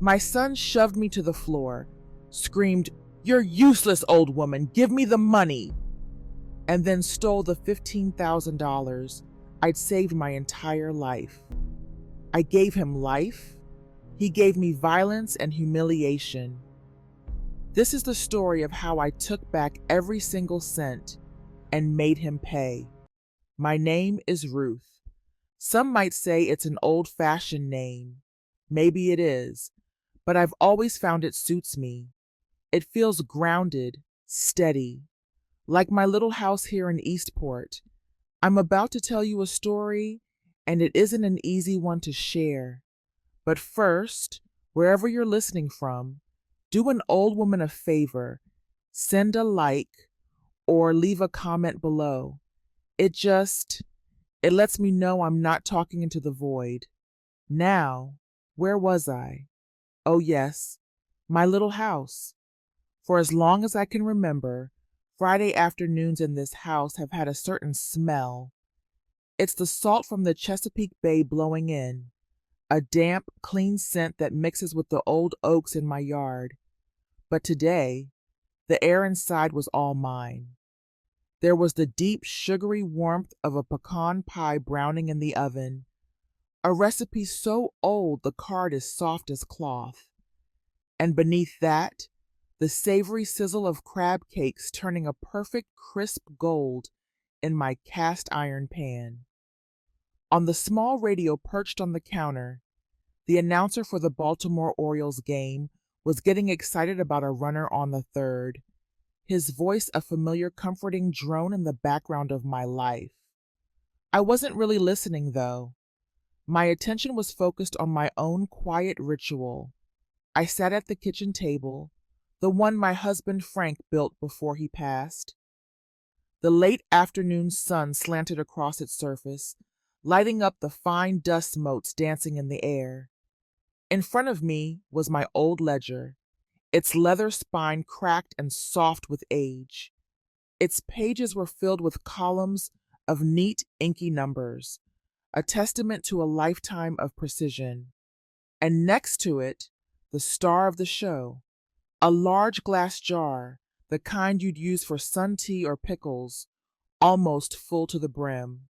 My son shoved me to the floor, screamed, "You're useless, old woman, give me the money," and then stole the $15,000 I'd saved my entire life. I gave him life. He gave me violence and humiliation. This is the story of how I took back every single cent and made him pay. My name is Ruth. Some might say it's an old-fashioned name. Maybe it is, but I've always found it suits me. It feels grounded, steady, like my little house here in Eastport. I'm about to tell you a story, and it isn't an easy one to share. But first, wherever you're listening from, do an old woman a favor. Send a like or leave a comment below. It lets me know I'm not talking into the void. Now, where was I? Oh yes, my little house. For as long as I can remember, Friday afternoons in this house have had a certain smell. It's the salt from the Chesapeake Bay blowing in, a damp, clean scent that mixes with the old oaks in my yard. But today, the air inside was all mine. There was the deep, sugary warmth of a pecan pie browning in the oven, a recipe so old the card is soft as cloth. And beneath that, the savory sizzle of crab cakes turning a perfect crisp gold in my cast iron pan. On the small radio perched on the counter, the announcer for the Baltimore Orioles game was getting excited about a runner on the third, his voice a familiar comforting drone in the background of my life. I wasn't really listening, though. My attention was focused on my own quiet ritual. I sat at the kitchen table, the one my husband Frank built before he passed. The late afternoon sun slanted across its surface, lighting up the fine dust motes dancing in the air. In front of me was my old ledger, its leather spine cracked and soft with age. Its pages were filled with columns of neat, inky numbers, a testament to a lifetime of precision. And next to it, the star of the show, a large glass jar, the kind you'd use for sun tea or pickles, almost full to the brim.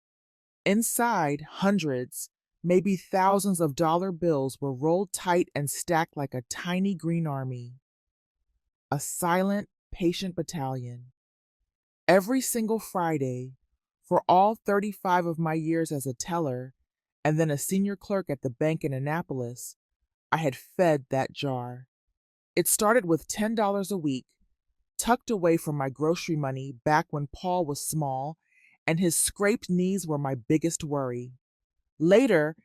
Inside, hundreds, maybe thousands of dollar bills were rolled tight and stacked like a tiny green army. A silent, patient battalion. Every single Friday, for all 35 of my years as a teller, and then a senior clerk at the bank in Annapolis, I had fed that jar. It started with $10 a week, tucked away from my grocery money back when Paul was small and his scraped knees were my biggest worry. Later,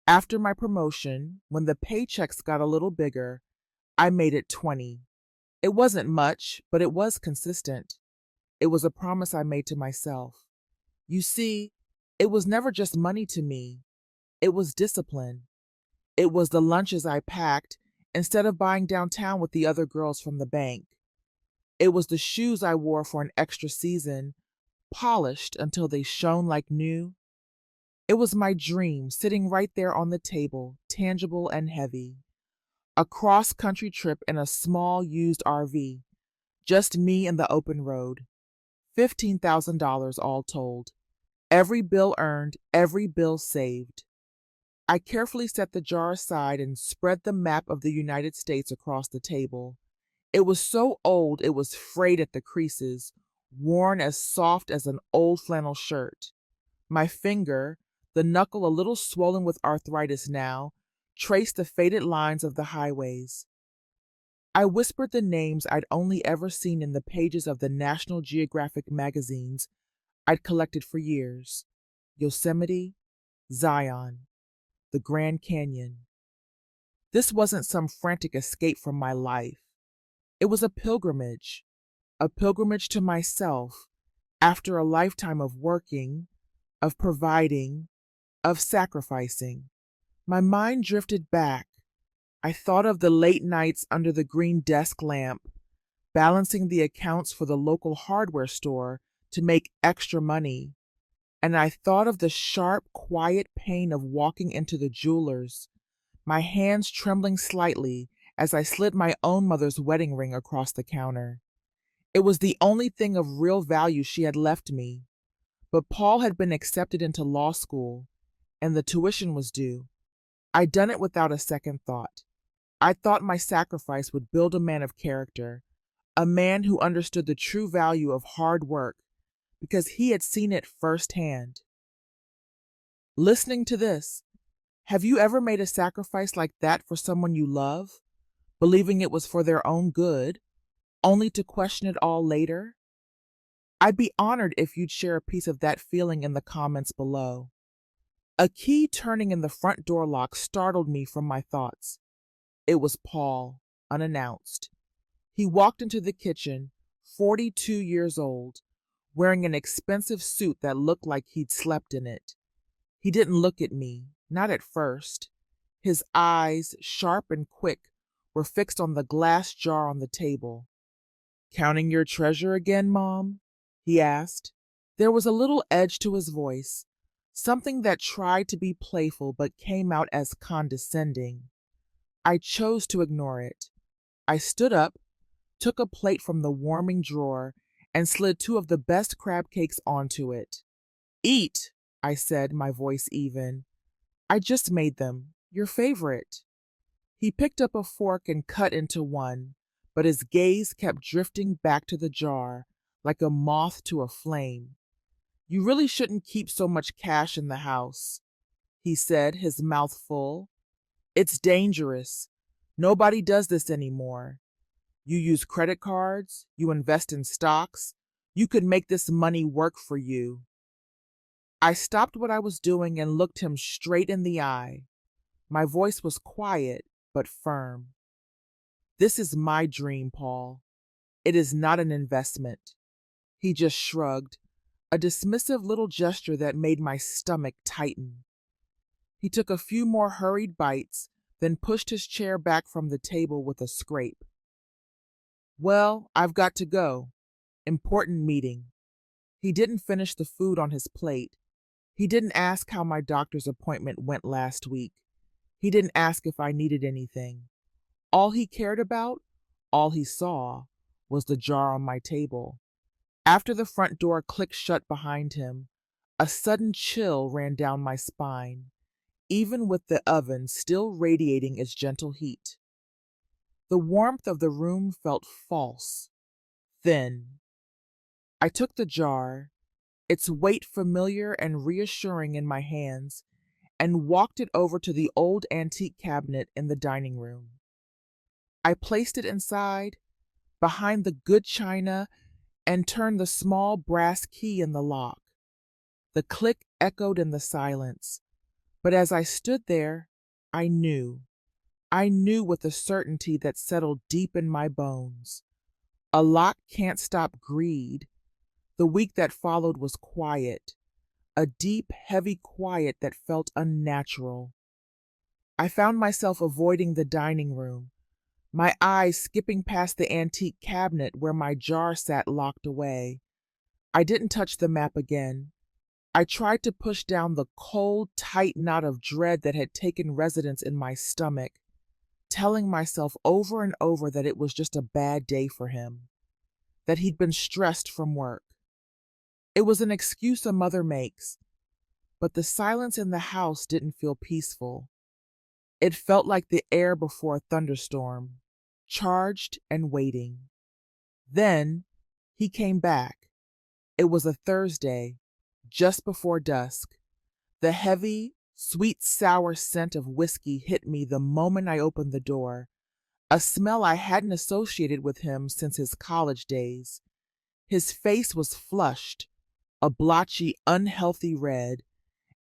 after my promotion, when the paychecks got a little bigger, I made it 20. It wasn't much, but it was consistent. It was a promise I made to myself. You see, it was never just money to me. It was discipline. It was the lunches I packed instead of buying downtown with the other girls from the bank. It was the shoes I wore for an extra season, polished until they shone like new. It was my dream sitting right there on the table, tangible and heavy. A cross-country trip in a small used RV, just me and the open road. $15,000 all told. Every bill earned, every bill saved. I carefully set the jar aside and spread the map of the United States across the table. It was so old it was frayed at the creases, worn as soft as an old flannel shirt. My finger, the knuckle a little swollen with arthritis now, traced the faded lines of the highways. I whispered the names I'd only ever seen in the pages of the National Geographic magazines I'd collected for years. Yosemite, Zion, the Grand Canyon. This wasn't some frantic escape from my life. It was a pilgrimage to myself after a lifetime of working, of providing, of sacrificing. My mind drifted back. I thought of the late nights under the green desk lamp, balancing the accounts for the local hardware store to make extra money. And I thought of the sharp, quiet pain of walking into the jeweler's, my hands trembling slightly as I slid my own mother's wedding ring across the counter. It was the only thing of real value she had left me. But Paul had been accepted into law school, and the tuition was due. I'd done it without a second thought. I thought my sacrifice would build a man of character, a man who understood the true value of hard work, because he had seen it firsthand. Listening to this, have you ever made a sacrifice like that for someone you love, believing it was for their own good, only to question it all later? I'd be honored if you'd share a piece of that feeling in the comments below. A key turning in the front door lock startled me from my thoughts. It was Paul, unannounced. He walked into the kitchen, 42 years old, wearing an expensive suit that looked like he'd slept in it. He didn't look at me, not at first. His eyes, sharp and quick, were fixed on the glass jar on the table. "Counting your treasure again, Mom?" he asked. There was a little edge to his voice, something that tried to be playful but came out as condescending. I chose to ignore it. I stood up, took a plate from the warming drawer, and slid 2 of the best crab cakes onto it. "Eat," I said, my voice even. "I just made them. Your favorite." He picked up a fork and cut into one, but his gaze kept drifting back to the jar, like a moth to a flame. "You really shouldn't keep so much cash in the house," he said, his mouth full. "It's dangerous. Nobody does this anymore. You use credit cards, you invest in stocks. You could make this money work for you." I stopped what I was doing and looked him straight in the eye. My voice was quiet but firm. "This is my dream, Paul. It is not an investment." He just shrugged, a dismissive little gesture that made my stomach tighten. He took a few more hurried bites, then pushed his chair back from the table with a scrape. "Well, I've got to go. Important meeting." He didn't finish the food on his plate. He didn't ask how my doctor's appointment went last week. He didn't ask if I needed anything. All he cared about, all he saw, was the jar on my table. After the front door clicked shut behind him, a sudden chill ran down my spine, even with the oven still radiating its gentle heat. The warmth of the room felt false, thin. I took the jar, its weight familiar and reassuring in my hands, and walked it over to the old antique cabinet in the dining room. I placed it inside, behind the good china, and turned the small brass key in the lock. The click echoed in the silence, but as I stood there, I knew with a certainty that settled deep in my bones. A lock can't stop greed. The week that followed was quiet, a deep, heavy quiet that felt unnatural. I found myself avoiding the dining room, my eyes skipping past the antique cabinet where my jar sat locked away. I didn't touch the map again. I tried to push down the cold, tight knot of dread that had taken residence in my stomach, telling myself over and over that it was just a bad day for him, that he'd been stressed from work. It was an excuse a mother makes, but the silence in the house didn't feel peaceful. It felt like the air before a thunderstorm, charged and waiting. Then he came back. It was a Thursday, just before dusk. The heavy, sweet, sour scent of whiskey hit me the moment I opened the door, a smell I hadn't associated with him since his college days. His face was flushed, a blotchy, unhealthy red,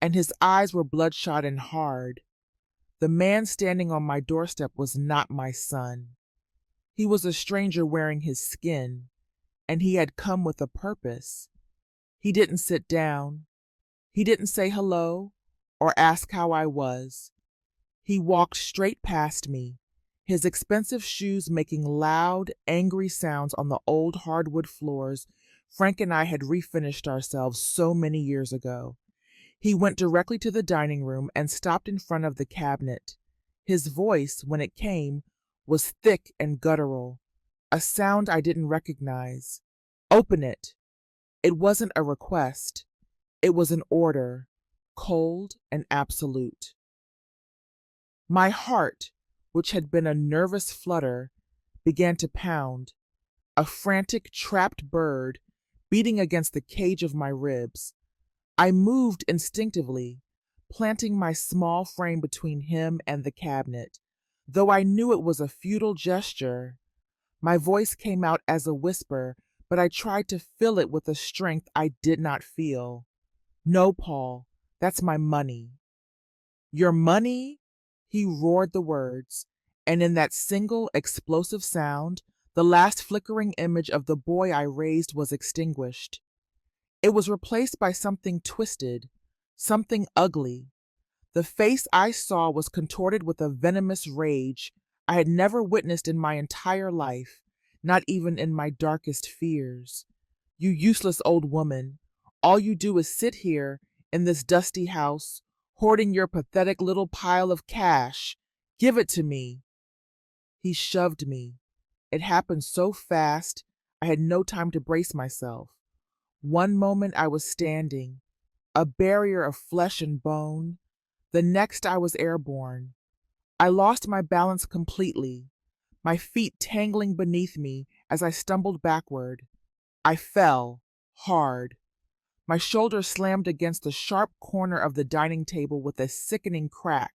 and his eyes were bloodshot and hard. The man standing on my doorstep was not my son. He was a stranger wearing his skin, and he had come with a purpose. He didn't sit down. He didn't say hello or ask how I was. He walked straight past me, his expensive shoes making loud, angry sounds on the old hardwood floors Frank and I had refinished ourselves so many years ago. He went directly to the dining room and stopped in front of the cabinet. His voice, when it came, was thick and guttural, a sound I didn't recognize. Open it. It wasn't a request. It was an order, cold and absolute. My heart, which had been a nervous flutter, began to pound, a frantic trapped bird beating against the cage of my ribs. I moved instinctively, planting my small frame between him and the cabinet, though I knew it was a futile gesture. My voice came out as a whisper, but I tried to fill it with a strength I did not feel. No, Paul, that's my money. Your money? He roared the words, and in that single explosive sound, the last flickering image of the boy I raised was extinguished. It was replaced by something twisted, something ugly. The face I saw was contorted with a venomous rage I had never witnessed in my entire life, not even in my darkest fears. You useless old woman, all you do is sit here in this dusty house, hoarding your pathetic little pile of cash. Give it to me. He shoved me. It happened so fast, I had no time to brace myself. One moment I was standing, a barrier of flesh and bone. The next I was airborne. I lost my balance completely, my feet tangling beneath me as I stumbled backward. I fell, hard. My shoulder slammed against the sharp corner of the dining table with a sickening crack.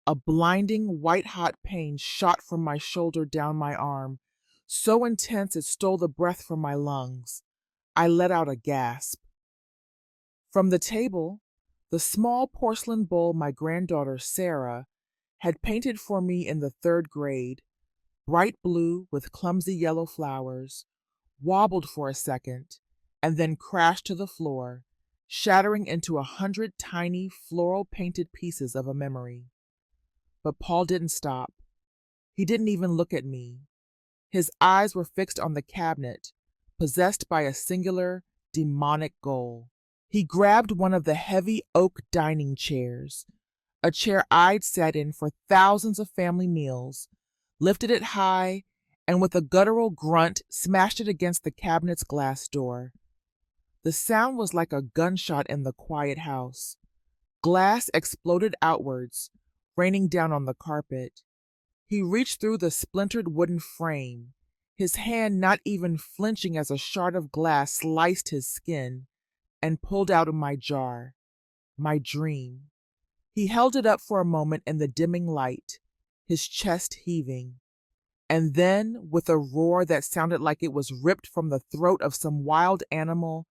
A blinding, white-hot pain shot from my shoulder down my arm, so intense it stole the breath from my lungs. I let out a gasp. From the table, the small porcelain bowl my granddaughter, Sarah, had painted for me in the 3rd grade, bright blue with clumsy yellow flowers, wobbled for a second, and then crashed to the floor, shattering into 100 tiny floral-painted pieces of a memory. But Paul didn't stop. He didn't even look at me. His eyes were fixed on the cabinet, possessed by a singular, demonic goal. He grabbed one of the heavy oak dining chairs, a chair I'd sat in for thousands of family meals, lifted it high, and with a guttural grunt smashed it against the cabinet's glass door. The sound was like a gunshot in the quiet house. Glass exploded outwards, raining down on the carpet. He reached through the splintered wooden frame, his hand not even flinching as a shard of glass sliced his skin, and pulled out my jar, my dream. He held it up for a moment in the dimming light, his chest heaving. And then, with a roar that sounded like it was ripped from the throat of some wild animal,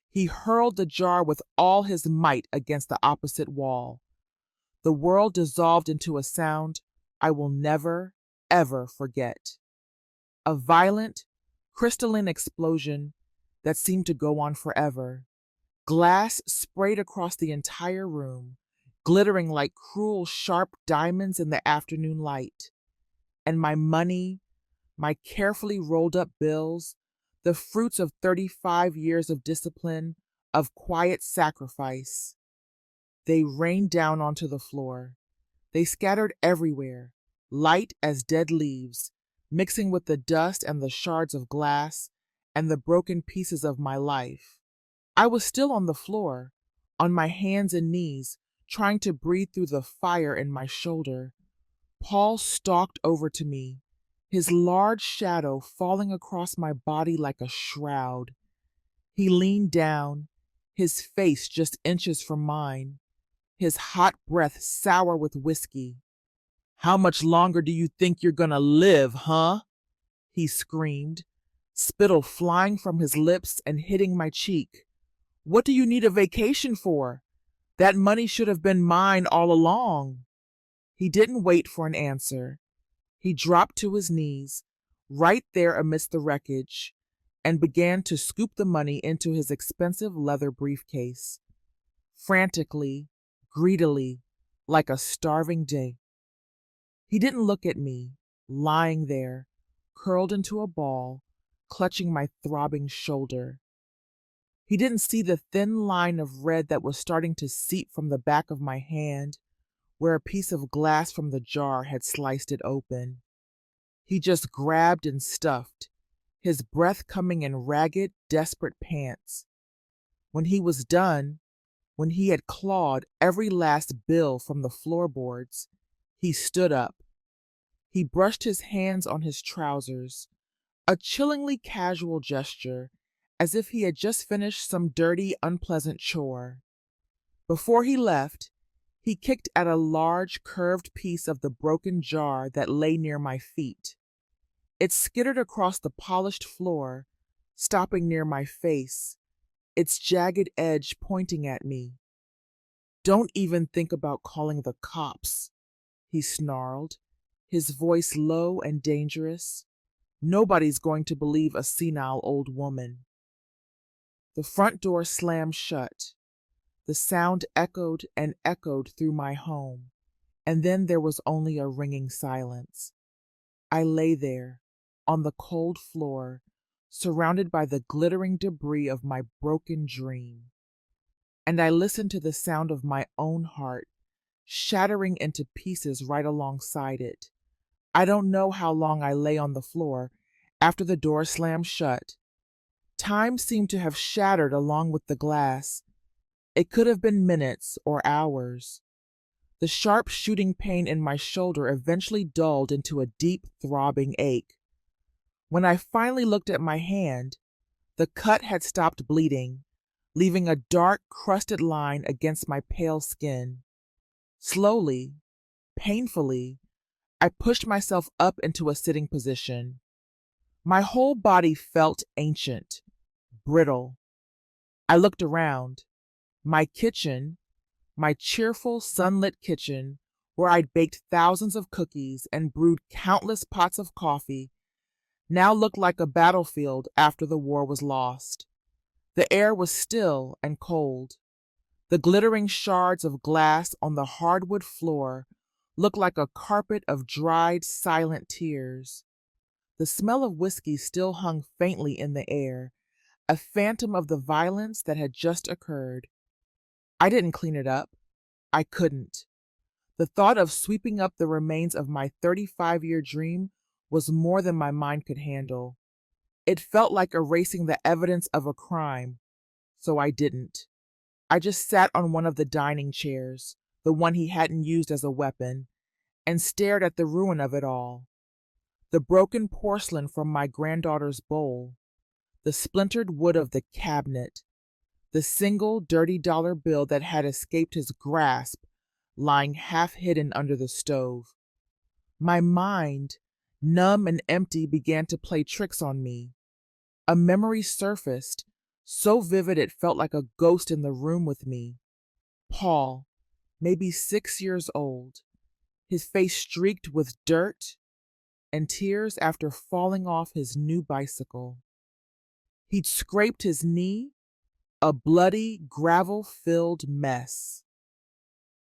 he hurled the jar with all his might against the opposite wall. The world dissolved into a sound I will never, ever forget. A violent, crystalline explosion that seemed to go on forever. Glass sprayed across the entire room, glittering like cruel, sharp diamonds in the afternoon light. And my money, my carefully rolled up bills, the fruits of 35 years of discipline, of quiet sacrifice. They rained down onto the floor. They scattered everywhere, light as dead leaves, mixing with the dust and the shards of glass and the broken pieces of my life. I was still on the floor, on my hands and knees, trying to breathe through the fire in my shoulder. Paul stalked over to me, his large shadow falling across my body like a shroud. He leaned down, his face just inches from mine, his hot breath sour with whiskey. "How much longer do you think you're gonna live, huh?" he screamed, spittle flying from his lips and hitting my cheek. "What do you need a vacation for? That money should have been mine all along." He didn't wait for an answer. He dropped to his knees, right there amidst the wreckage, and began to scoop the money into his expensive leather briefcase. Frantically, greedily, like a starving day. He didn't look at me, lying there, curled into a ball, clutching my throbbing shoulder. He didn't see the thin line of red that was starting to seep from the back of my hand, where a piece of glass from the jar had sliced it open. He just grabbed and stuffed, his breath coming in ragged, desperate pants. When he was done, when he had clawed every last bill from the floorboards, he stood up. He brushed his hands on his trousers, a chillingly casual gesture, as if he had just finished some dirty, unpleasant chore. Before he left, he kicked at a large, curved piece of the broken jar that lay near my feet. It skittered across the polished floor, stopping near my face, its jagged edge pointing at me. "Don't even think about calling the cops," he snarled, his voice low and dangerous. "Nobody's going to believe a senile old woman." The front door slammed shut. The sound echoed and echoed through my home, and then there was only a ringing silence. I lay there, on the cold floor, surrounded by the glittering debris of my broken dream. And I listened to the sound of my own heart shattering into pieces right alongside it. I don't know how long I lay on the floor after the door slammed shut. Time seemed to have shattered along with the glass. It could have been minutes or hours. The sharp shooting pain in my shoulder eventually dulled into a deep throbbing ache. When I finally looked at my hand, the cut had stopped bleeding, leaving a dark, crusted line against my pale skin. Slowly, painfully, I pushed myself up into a sitting position. My whole body felt ancient, brittle. I looked around. My kitchen, my cheerful, sunlit kitchen, where I'd baked thousands of cookies and brewed countless pots of coffee, now looked like a battlefield after the war was lost. The air was still and cold. The glittering shards of glass on the hardwood floor looked like a carpet of dried, silent tears. The smell of whiskey still hung faintly in the air, a phantom of the violence that had just occurred. I didn't clean it up. I couldn't. The thought of sweeping up the remains of my 35-year dream was more than my mind could handle. It felt like erasing the evidence of a crime, so I didn't. I just sat on one of the dining chairs, the one he hadn't used as a weapon, and stared at the ruin of it all. The broken porcelain from my granddaughter's bowl, the splintered wood of the cabinet, the single dirty dollar bill that had escaped his grasp lying half hidden under the stove. My mind, numb and empty, began to play tricks on me. A memory surfaced, so vivid it felt like a ghost in the room with me. Paul, maybe 6 years old, his face streaked with dirt and tears after falling off his new bicycle. He'd scraped his knee, a bloody, gravel-filled mess.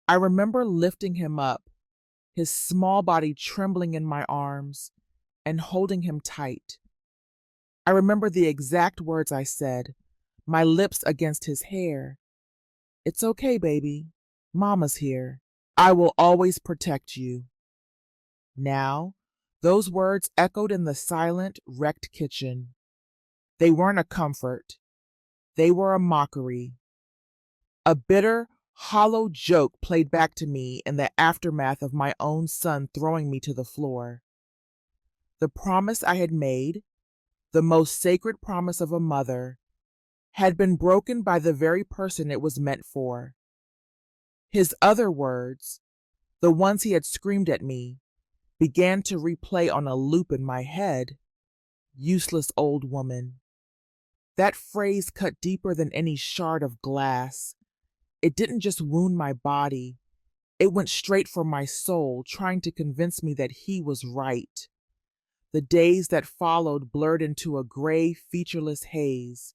I remember lifting him up, his small body trembling in my arms, and holding him tight. I remember the exact words I said, my lips against his hair. "It's okay, baby. Mama's here. I will always protect you." Now, those words echoed in the silent, wrecked kitchen. They weren't a comfort. They were a mockery. A bitter, hollow joke played back to me in the aftermath of my own son throwing me to the floor. The promise I had made, the most sacred promise of a mother, had been broken by the very person it was meant for. His other words, the ones he had screamed at me, began to replay on a loop in my head. Useless old woman. That phrase cut deeper than any shard of glass. It didn't just wound my body. It went straight for my soul, trying to convince me that he was right. The days that followed blurred into a gray, featureless haze.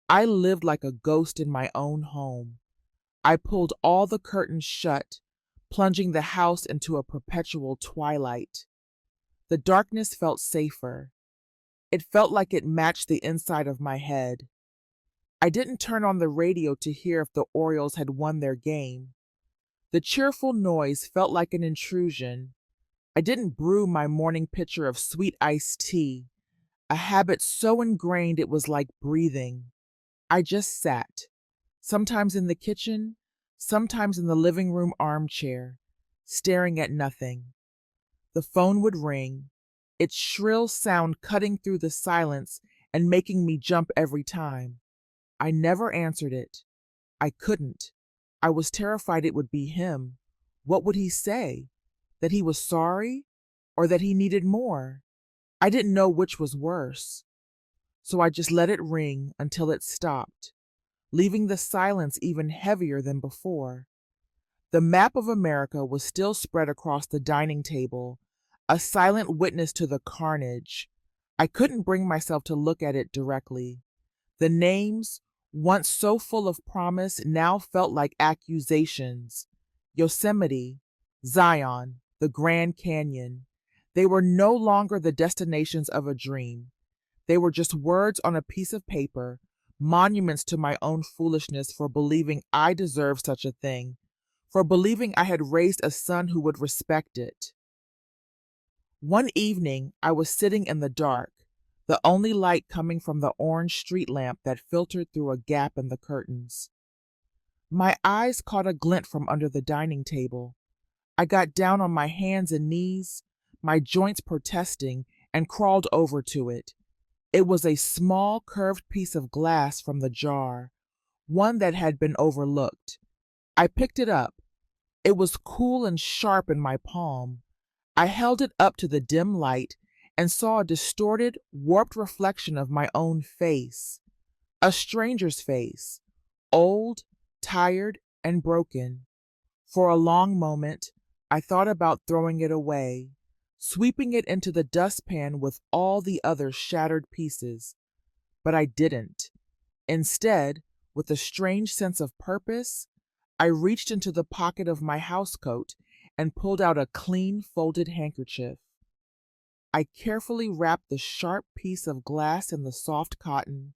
I lived like a ghost in my own home. I pulled all the curtains shut, plunging the house into a perpetual twilight. The darkness felt safer. It felt like it matched the inside of my head. I didn't turn on the radio to hear if the Orioles had won their game. The cheerful noise felt like an intrusion. I didn't brew my morning pitcher of sweet iced tea, a habit so ingrained it was like breathing. I just sat, sometimes in the kitchen, sometimes in the living room armchair, staring at nothing. The phone would ring, its shrill sound cutting through the silence and making me jump every time. I never answered it. I couldn't. I was terrified it would be him. What would he say? That he was sorry? Or that he needed more? I didn't know which was worse. So I just let it ring until it stopped, leaving the silence even heavier than before. The map of America was still spread across the dining table, a silent witness to the carnage. I couldn't bring myself to look at it directly. The names, once so full of promise, now felt like accusations. Yosemite, Zion, the Grand Canyon. They were no longer the destinations of a dream. They were just words on a piece of paper, monuments to my own foolishness for believing I deserved such a thing, for believing I had raised a son who would respect it. One evening, I was sitting in the dark, the only light coming from the orange street lamp that filtered through a gap in the curtains. My eyes caught a glint from under the dining table. I got down on my hands and knees, my joints protesting, and crawled over to it. It was a small curved piece of glass from the jar, one that had been overlooked. I picked it up. It was cool and sharp in my palm. I held it up to the dim light and saw a distorted, warped reflection of my own face. A stranger's face, old, tired, and broken. For a long moment, I thought about throwing it away, sweeping it into the dustpan with all the other shattered pieces. But I didn't. Instead, with a strange sense of purpose, I reached into the pocket of my housecoat and pulled out a clean folded handkerchief. I carefully wrapped the sharp piece of glass in the soft cotton,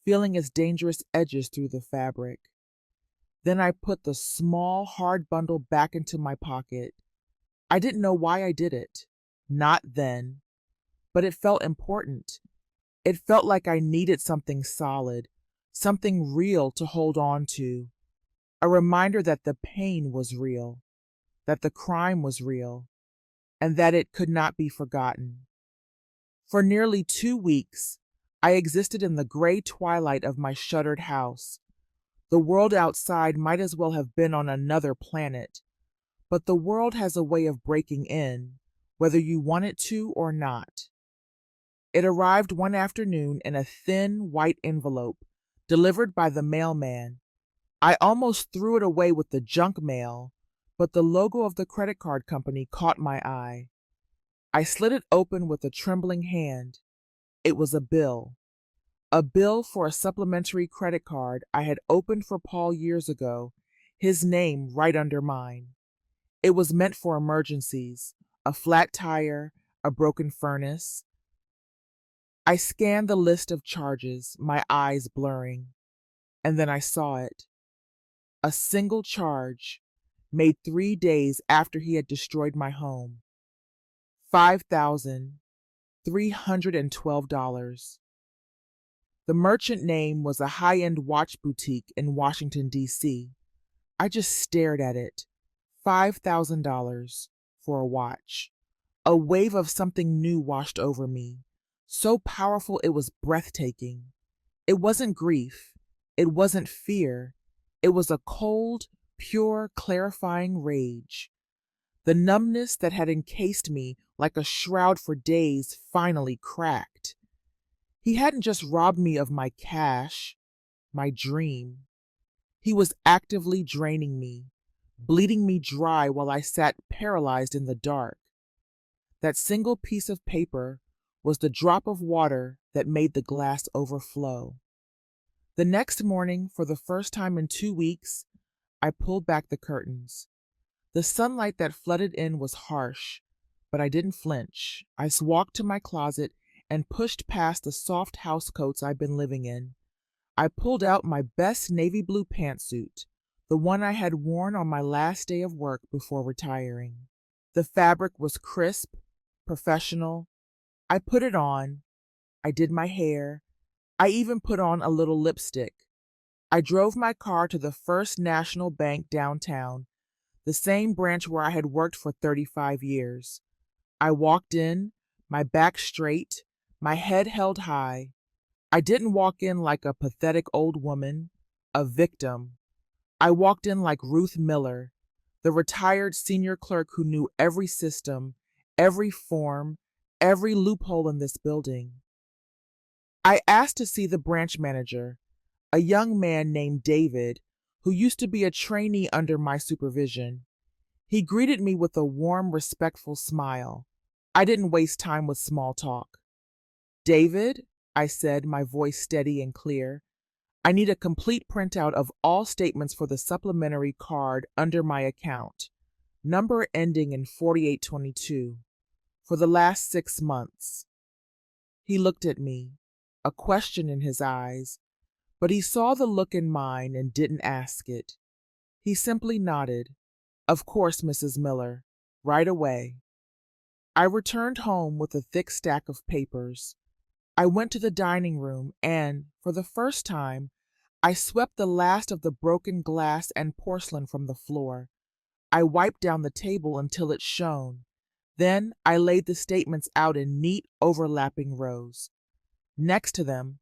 feeling its dangerous edges through the fabric. Then I put the small, hard bundle back into my pocket. I didn't know why I did it. Not then. But it felt important. It felt like I needed something solid, something real to hold on to. A reminder that the pain was real, that the crime was real, and that it could not be forgotten. For nearly 2 weeks, I existed in the gray twilight of my shuttered house. The world outside might as well have been on another planet, but the world has a way of breaking in, whether you want it to or not. It arrived one afternoon in a thin, white envelope, delivered by the mailman. I almost threw it away with the junk mail, but the logo of the credit card company caught my eye. I slid it open with a trembling hand. It was a bill for a supplementary credit card I had opened for Paul years ago, his name right under mine. It was meant for emergencies, a flat tire, a broken furnace. I scanned the list of charges, my eyes blurring, and then I saw it. A single charge, made 3 days after he had destroyed my home. $5,312. The merchant name was a high-end watch boutique in Washington, D.C. I just stared at it. $5,000 for a watch. A wave of something new washed over me, so powerful it was breathtaking. It wasn't grief. It wasn't fear. It was a cold, pure, clarifying rage. The numbness that had encased me like a shroud for days finally cracked. He hadn't just robbed me of my cash, my dream. He was actively draining me, bleeding me dry while I sat paralyzed in the dark. That single piece of paper was the drop of water that made the glass overflow. The next morning, for the first time in 2 weeks, I pulled back the curtains. The sunlight that flooded in was harsh, but I didn't flinch. I walked to my closet and pushed past the soft housecoats I'd been living in. I pulled out my best navy blue pantsuit, the one I had worn on my last day of work before retiring. The fabric was crisp, professional. I put it on. I did my hair. I even put on a little lipstick. I drove my car to the First National Bank downtown, the same branch where I had worked for 35 years. I walked in, my back straight, my head held high. I didn't walk in like a pathetic old woman, a victim. I walked in like Ruth Miller, the retired senior clerk who knew every system, every form, every loophole in this building. I asked to see the branch manager, a young man named David, who used to be a trainee under my supervision. He greeted me with a warm, respectful smile. I didn't waste time with small talk. "David," I said, my voice steady and clear, "I need a complete printout of all statements for the supplementary card under my account, number ending in 4822, for the last 6 months." He looked at me, a question in his eyes, but he saw the look in mine and didn't ask it. He simply nodded. "Of course, Mrs. Miller, right away." I returned home with a thick stack of papers. I went to the dining room and, for the first time, I swept the last of the broken glass and porcelain from the floor. I wiped down the table until it shone. Then I laid the statements out in neat, overlapping rows. Next to them,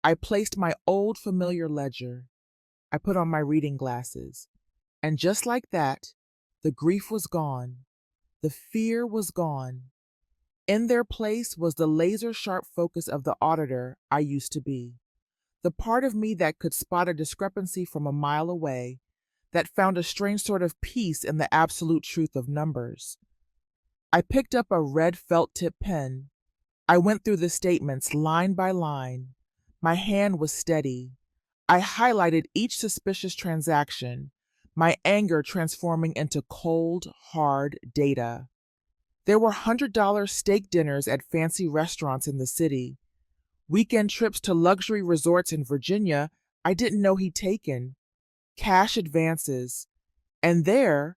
I placed my old familiar ledger. I put on my reading glasses. And just like that, the grief was gone. The fear was gone. In their place was the laser-sharp focus of the auditor I used to be. The part of me that could spot a discrepancy from a mile away, that found a strange sort of peace in the absolute truth of numbers. I picked up a red felt-tip pen. I went through the statements line by line. My hand was steady. I highlighted each suspicious transaction, my anger transforming into cold, hard data. There were $100 steak dinners at fancy restaurants in the city, weekend trips to luxury resorts in Virginia I didn't know he'd taken, cash advances, and there,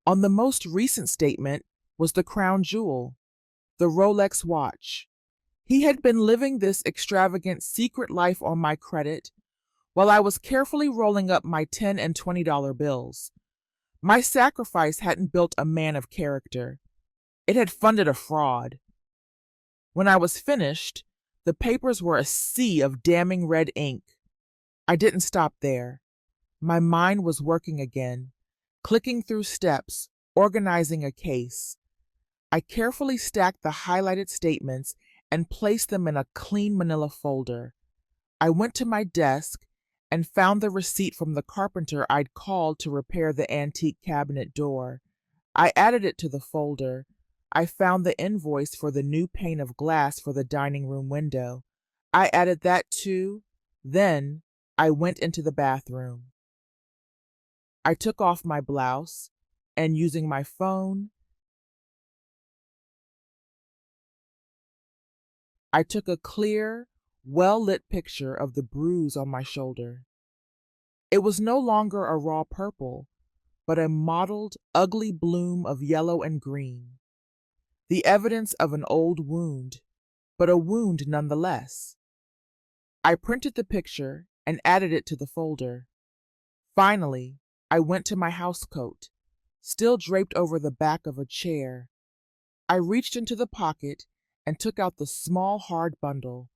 on the most recent statement, was the crown jewel, the Rolex watch. He had been living this extravagant secret life on my credit while I was carefully rolling up my $10 and $20 bills. My sacrifice hadn't built a man of character. It had funded a fraud. When I was finished, the papers were a sea of damning red ink. I didn't stop there. My mind was working again, clicking through steps, organizing a case. I carefully stacked the highlighted statements and placed them in a clean manila folder. I went to my desk and found the receipt from the carpenter I'd called to repair the antique cabinet door. I added it to the folder. I found the invoice for the new pane of glass for the dining room window. I added that too. Then I went into the bathroom. I took off my blouse and, using my phone, I took a clear, well-lit picture of the bruise on my shoulder. It was no longer a raw purple, but a mottled, ugly bloom of yellow and green. The evidence of an old wound, but a wound nonetheless. I printed the picture and added it to the folder. Finally, I went to my housecoat, still draped over the back of a chair. I reached into the pocket and took out the small, hard bundle.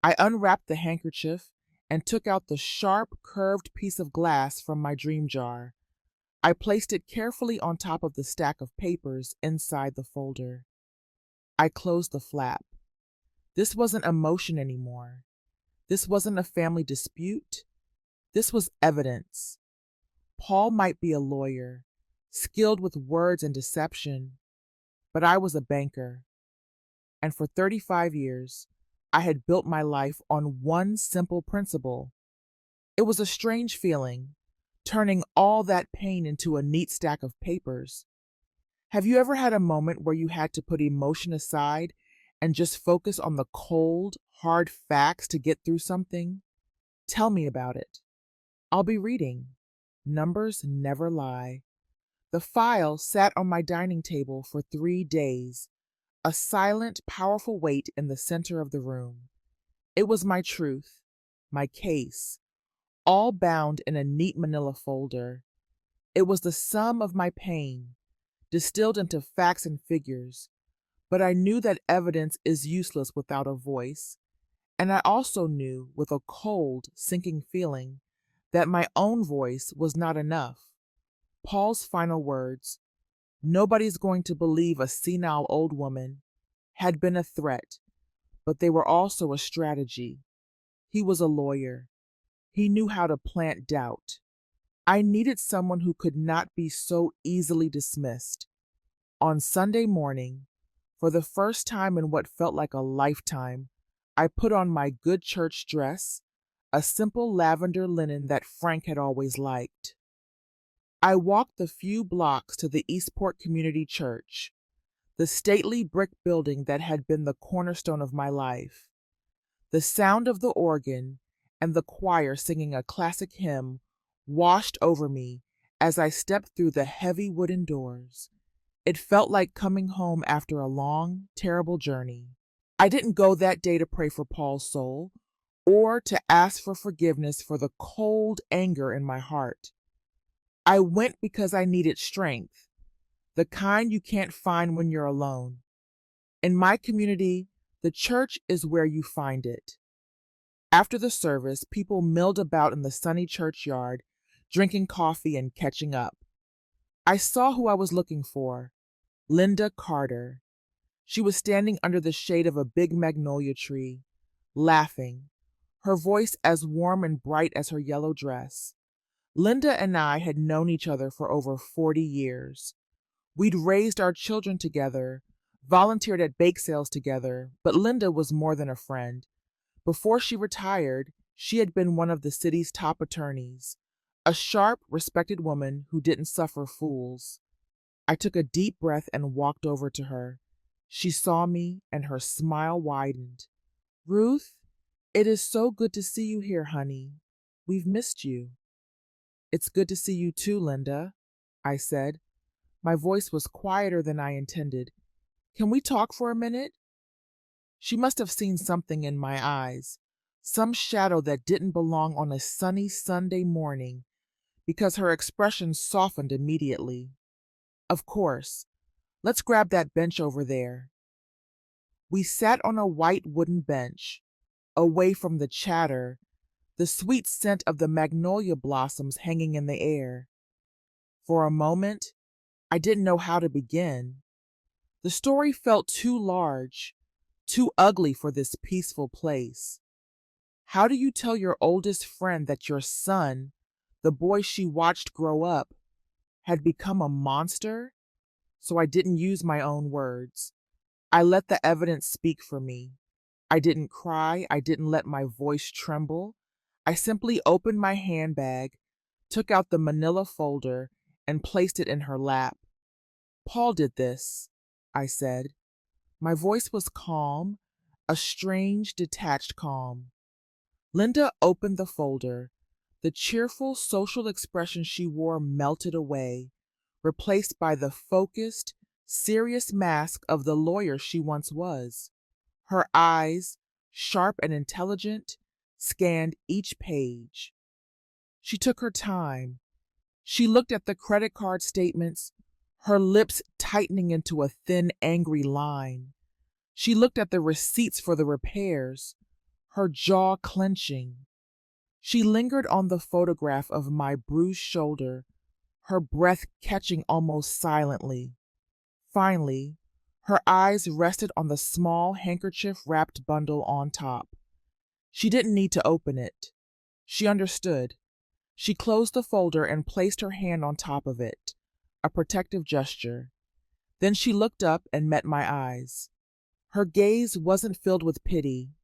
I unwrapped the handkerchief and took out the sharp, curved piece of glass from my dream jar. I placed it carefully on top of the stack of papers inside the folder. I closed the flap. This wasn't emotion anymore. This wasn't a family dispute. This was evidence. Paul might be a lawyer, skilled with words and deception, but I was a banker. And for 35 years, I had built my life on one simple principle. It was a strange feeling, turning all that pain into a neat stack of papers. Have you ever had a moment where you had to put emotion aside and just focus on the cold, hard facts to get through something? Tell me about it. I'll be reading. Numbers never lie. The file sat on my dining table for 3 days, a silent, powerful weight in the center of the room. It was my truth, my case, all bound in a neat manila folder. It was the sum of my pain, distilled into facts and figures, but I knew that evidence is useless without a voice, and I also knew, with a cold, sinking feeling, that my own voice was not enough. Paul's final words, "Nobody's going to believe a senile old woman," had been a threat, but they were also a strategy. He was a lawyer. He knew how to plant doubt. I needed someone who could not be so easily dismissed. On Sunday morning, for the first time in what felt like a lifetime, I put on my good church dress, a simple lavender linen that Frank had always liked. I walked the few blocks to the Eastport Community Church, the stately brick building that had been the cornerstone of my life. The sound of the organ and the choir singing a classic hymn washed over me as I stepped through the heavy wooden doors. It felt like coming home after a long, terrible journey. I didn't go that day to pray for Paul's soul or to ask for forgiveness for the cold anger in my heart. I went because I needed strength, the kind you can't find when you're alone. In my community, the church is where you find it. After the service, people milled about in the sunny churchyard, drinking coffee and catching up. I saw who I was looking for, Linda Carter. She was standing under the shade of a big magnolia tree, laughing, her voice as warm and bright as her yellow dress. Linda and I had known each other for over 40 years. We'd raised our children together, volunteered at bake sales together, but Linda was more than a friend. Before she retired, she had been one of the city's top attorneys, a sharp, respected woman who didn't suffer fools. I took a deep breath and walked over to her. She saw me, and her smile widened. "Ruth, it is so good to see you here, honey. We've missed you." "It's good to see you too, Linda," I said. My voice was quieter than I intended. "Can we talk for a minute?" She must have seen something in my eyes, some shadow that didn't belong on a sunny Sunday morning, because her expression softened immediately. "Of course. Let's grab that bench over there." We sat on a white wooden bench, away from the chatter, the sweet scent of the magnolia blossoms hanging in the air. For a moment, I didn't know how to begin. The story felt too large, too ugly for this peaceful place. How do you tell your oldest friend that your son, the boy she watched grow up, had become a monster? So I didn't use my own words. I let the evidence speak for me. I didn't cry. I didn't let my voice tremble. I simply opened my handbag, took out the manila folder, and placed it in her lap. "Paul did this," I said. My voice was calm, a strange, detached calm. Linda opened the folder. The cheerful social expression she wore melted away, replaced by the focused, serious mask of the lawyer she once was. Her eyes, sharp and intelligent, scanned each page. She took her time. She looked at the credit card statements, her lips tightening into a thin, angry line. She looked at the receipts for the repairs, her jaw clenching. She lingered on the photograph of my bruised shoulder, her breath catching almost silently. Finally, her eyes rested on the small handkerchief-wrapped bundle on top. She didn't need to open it. She understood. She closed the folder and placed her hand on top of it, a protective gesture. Then she looked up and met my eyes. Her gaze wasn't filled with pity.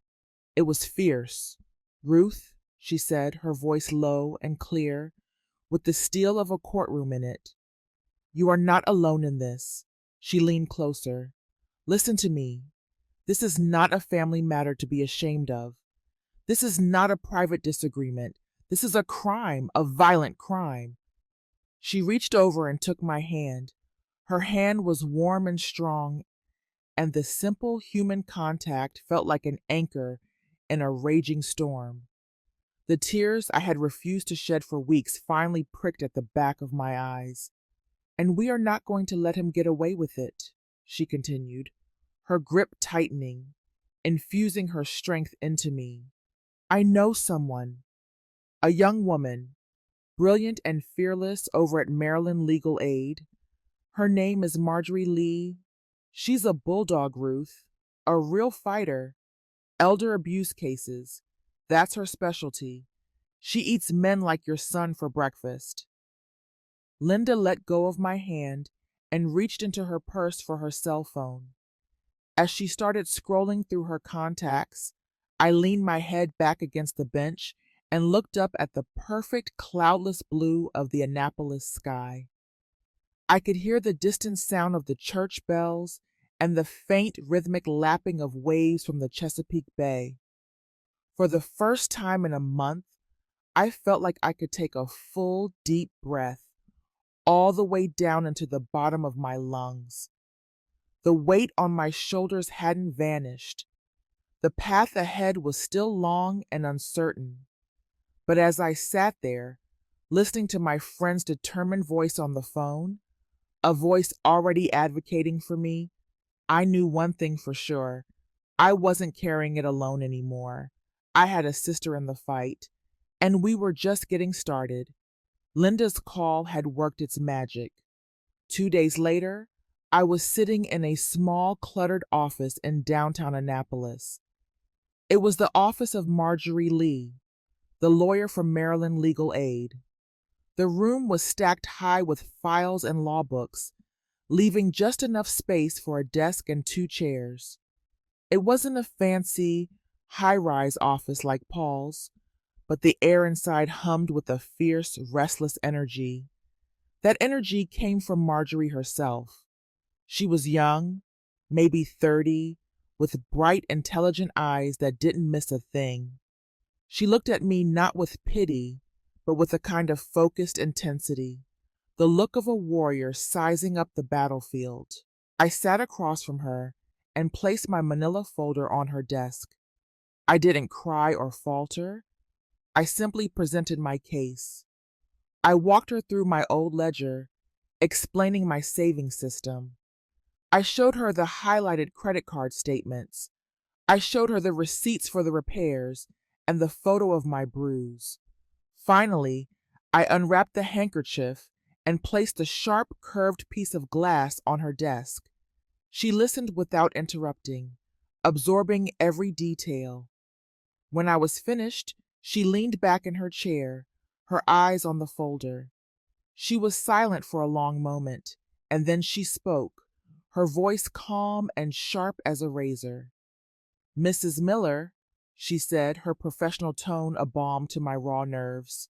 It was fierce. "Ruth," she said, her voice low and clear, with the steel of a courtroom in it, "you are not alone in this." She leaned closer. "Listen to me. This is not a family matter to be ashamed of. This is not a private disagreement. This is a crime, a violent crime." She reached over and took my hand. Her hand was warm and strong, and the simple human contact felt like an anchor in a raging storm. The tears I had refused to shed for weeks finally pricked at the back of my eyes. "And we are not going to let him get away with it," she continued, her grip tightening, infusing her strength into me. "I know someone, a young woman, brilliant and fearless over at Maryland Legal Aid. Her name is Marjorie Lee. She's a bulldog, Ruth, a real fighter. Elder abuse cases. That's her specialty. She eats men like your son for breakfast." Linda let go of my hand and reached into her purse for her cell phone. As she started scrolling through her contacts, I leaned my head back against the bench and looked up at the perfect cloudless blue of the Annapolis sky. I could hear the distant sound of the church bells and the faint rhythmic lapping of waves from the Chesapeake Bay. For the first time in a month, I felt like I could take a full, deep breath all the way down into the bottom of my lungs. The weight on my shoulders hadn't vanished. The path ahead was still long and uncertain. But as I sat there, listening to my friend's determined voice on the phone, a voice already advocating for me, I knew one thing for sure. I wasn't carrying it alone anymore. I had a sister in the fight, and we were just getting started. Linda's call had worked its magic. 2 days later, I was sitting in a small, cluttered office in downtown Annapolis. It was the office of Marjorie Lee, the lawyer from Maryland Legal Aid. The room was stacked high with files and law books, leaving just enough space for a desk and 2 chairs. It wasn't a fancy, high-rise office like Paul's, but the air inside hummed with a fierce, restless energy. That energy came from Marjorie herself. She was young, maybe 30, with bright, intelligent eyes that didn't miss a thing. She looked at me not with pity, but with a kind of focused intensity, the look of a warrior sizing up the battlefield. I sat across from her and placed my manila folder on her desk. I didn't cry or falter. I simply presented my case. I walked her through my old ledger, explaining my saving system. I showed her the highlighted credit card statements. I showed her the receipts for the repairs and the photo of my bruise. Finally, I unwrapped the handkerchief and placed the sharp, curved piece of glass on her desk. She listened without interrupting, absorbing every detail. When I was finished, she leaned back in her chair, her eyes on the folder. She was silent for a long moment, and then she spoke, her voice calm and sharp as a razor. "Mrs. Miller," she said, her professional tone a balm to my raw nerves.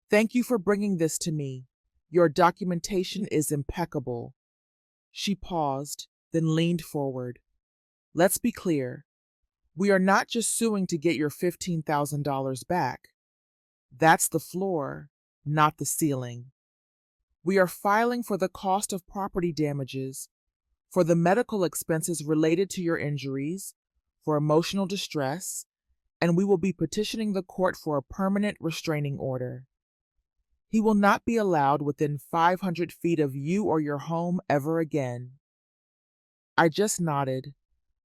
"Thank you for bringing this to me. Your documentation is impeccable." She paused, then leaned forward. "Let's be clear. We are not just suing to get your $15,000 back. That's the floor, not the ceiling. We are filing for the cost of property damages, for the medical expenses related to your injuries, for emotional distress, and we will be petitioning the court for a permanent restraining order. He will not be allowed within 500 feet of you or your home ever again." I just nodded,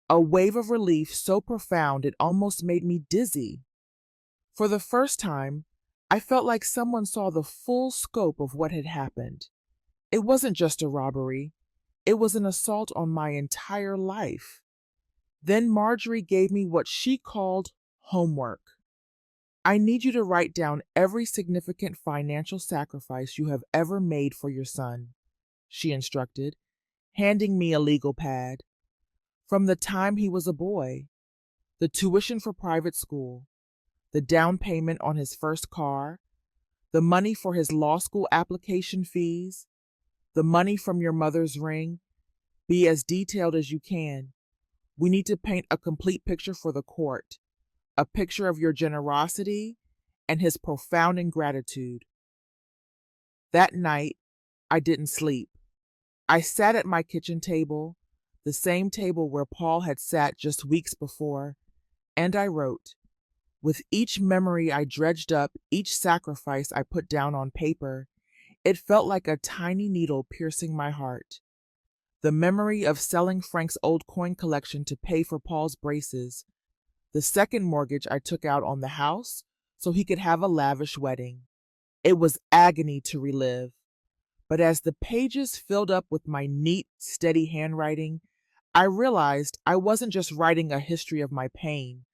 a wave of relief so profound it almost made me dizzy. For the first time, I felt like someone saw the full scope of what had happened. It wasn't just a robbery. It was an assault on my entire life. Then Marjorie gave me what she called homework. "I need you to write down every significant financial sacrifice you have ever made for your son," she instructed, handing me a legal pad. "From the time he was a boy, the tuition for private school, the down payment on his first car, the money for his law school application fees, the money from your mother's ring. Be as detailed as you can. We need to paint a complete picture for the court, a picture of your generosity and his profound ingratitude." That night, I didn't sleep. I sat at my kitchen table, the same table where Paul had sat just weeks before, and I wrote. With each memory I dredged up, each sacrifice I put down on paper, it felt like a tiny needle piercing my heart. The memory of selling Frank's old coin collection to pay for Paul's braces, the second mortgage I took out on the house so he could have a lavish wedding. It was agony to relive. But as the pages filled up with my neat, steady handwriting, I realized I wasn't just writing a history of my pain.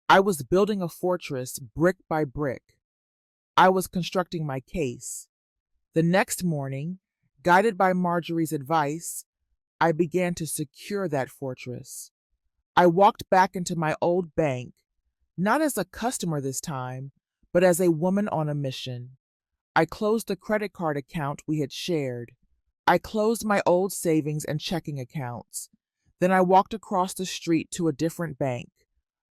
I was building a fortress brick by brick. I was constructing my case. The next morning, guided by Marjorie's advice, I began to secure that fortress. I walked back into my old bank, not as a customer this time, but as a woman on a mission. I closed the credit card account we had shared. I closed my old savings and checking accounts. Then I walked across the street to a different bank,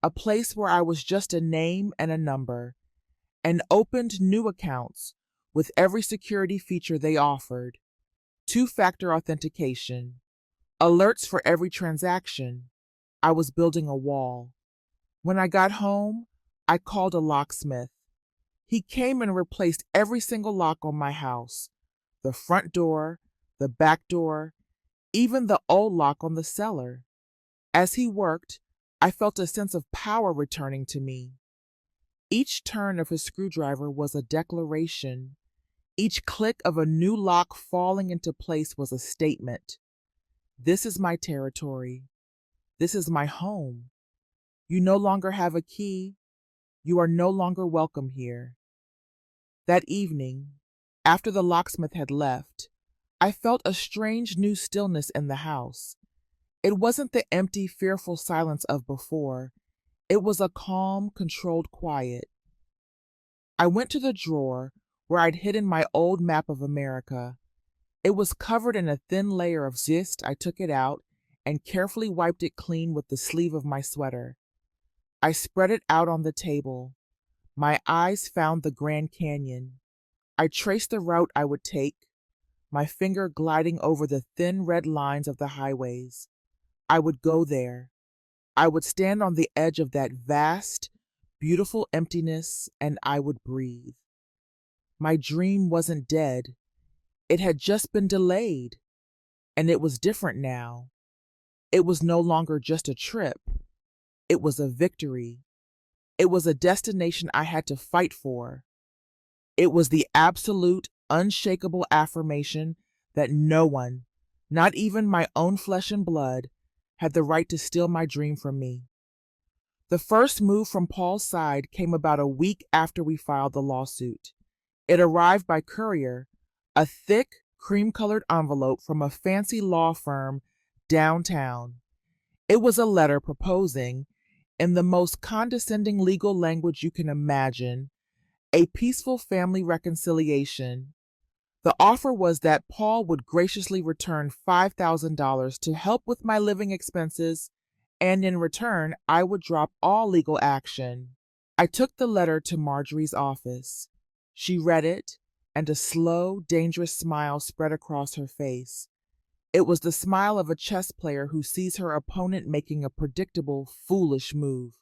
a place where I was just a name and a number, and opened new accounts with every security feature they offered. Two-factor authentication, alerts for every transaction. I was building a wall. When I got home, I called a locksmith. He came and replaced every single lock on my house, the front door, the back door, even the old lock on the cellar. As he worked, I felt a sense of power returning to me. Each turn of his screwdriver was a declaration. Each click of a new lock falling into place was a statement. This is my territory. This is my home. You no longer have a key. You are no longer welcome here. That evening, after the locksmith had left, I felt a strange new stillness in the house. It wasn't the empty, fearful silence of before. It was a calm, controlled quiet. I went to the drawer where I'd hidden my old map of America. It was covered in a thin layer of zest. I took it out and carefully wiped it clean with the sleeve of my sweater. I spread it out on the table. My eyes found the Grand Canyon. I traced the route I would take, my finger gliding over the thin red lines of the highways. I would go there. I would stand on the edge of that vast, beautiful emptiness, and I would breathe. My dream wasn't dead. It had just been delayed, and it was different now. It was no longer just a trip. It was a victory. It was a destination I had to fight for. It was the absolute, unshakable affirmation that no one, not even my own flesh and blood, had the right to steal my dream from me. The first move from Paul's side came about a week after we filed the lawsuit. It arrived by courier, a thick, cream-colored envelope from a fancy law firm downtown. It was a letter proposing, in the most condescending legal language you can imagine, a peaceful family reconciliation. The offer was that Paul would graciously return $5,000 to help with my living expenses, and in return, I would drop all legal action. I took the letter to Marjorie's office. She read it, and a slow, dangerous smile spread across her face. It was the smile of a chess player who sees her opponent making a predictable, foolish move.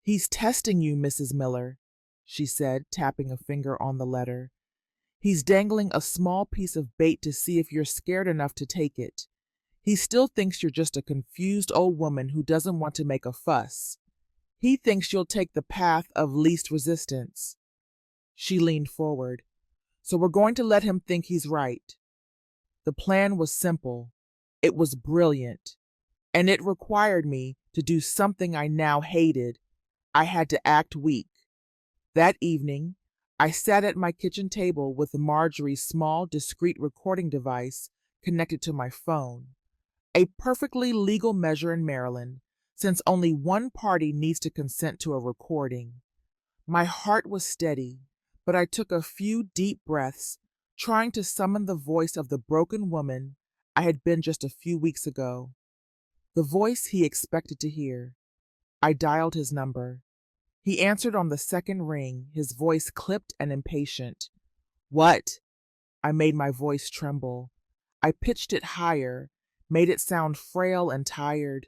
"He's testing you, Mrs. Miller," she said, tapping a finger on the letter. "He's dangling a small piece of bait to see if you're scared enough to take it. He still thinks you're just a confused old woman who doesn't want to make a fuss. He thinks you'll take the path of least resistance." She leaned forward. "So we're going to let him think he's right." The plan was simple. It was brilliant. And it required me to do something I now hated. I had to act weak. That evening, I sat at my kitchen table with Marjorie's small, discreet recording device connected to my phone. A perfectly legal measure in Maryland, since only one party needs to consent to a recording. My heart was steady, but I took a few deep breaths, trying to summon the voice of the broken woman I had been just a few weeks ago. The voice he expected to hear. I dialed his number. He answered on the second ring, his voice clipped and impatient. "What?" I made my voice tremble. I pitched it higher, made it sound frail and tired.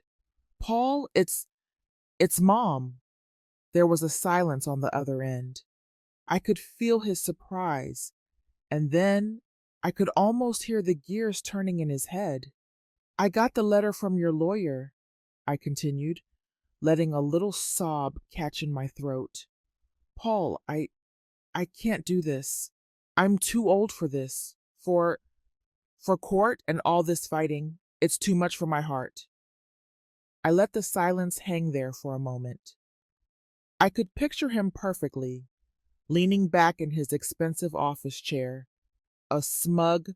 Paul, it's Mom. There was a silence on the other end. I could feel his surprise, and then I could almost hear the gears turning in his head. I got the letter from your lawyer, I continued, letting a little sob catch in my throat. Paul, I can't do this. I'm too old for this. For court and all this fighting, it's too much for my heart. I let the silence hang there for a moment. I could picture him perfectly, leaning back in his expensive office chair, a smug,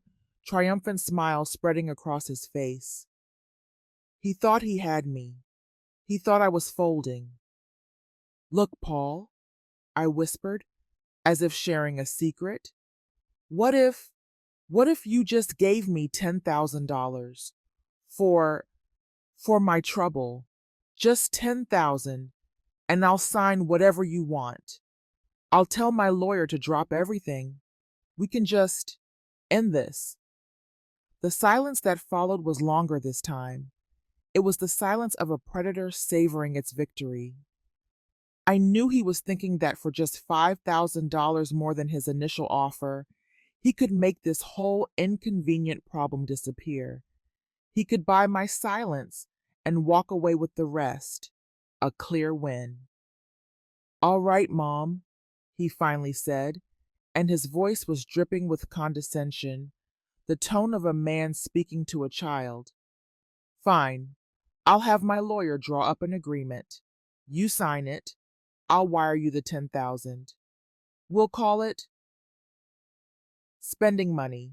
triumphant smile spreading across his face. He thought he had me. He thought I was folding. Look, Paul, I whispered, as if sharing a secret. What if you just gave me $10,000 for my trouble? Just 10,000, and I'll sign whatever you want. I'll tell my lawyer to drop everything. We can just end this. The silence that followed was longer this time. It was the silence of a predator savoring its victory. I knew he was thinking that for just $5,000 more than his initial offer, he could make this whole inconvenient problem disappear. He could buy my silence and walk away with the rest, a clear win. All right, Mom, he finally said, and his voice was dripping with condescension, the tone of a man speaking to a child. Fine, I'll have my lawyer draw up an agreement. You sign it. I'll wire you the 10,000. We'll call it spending money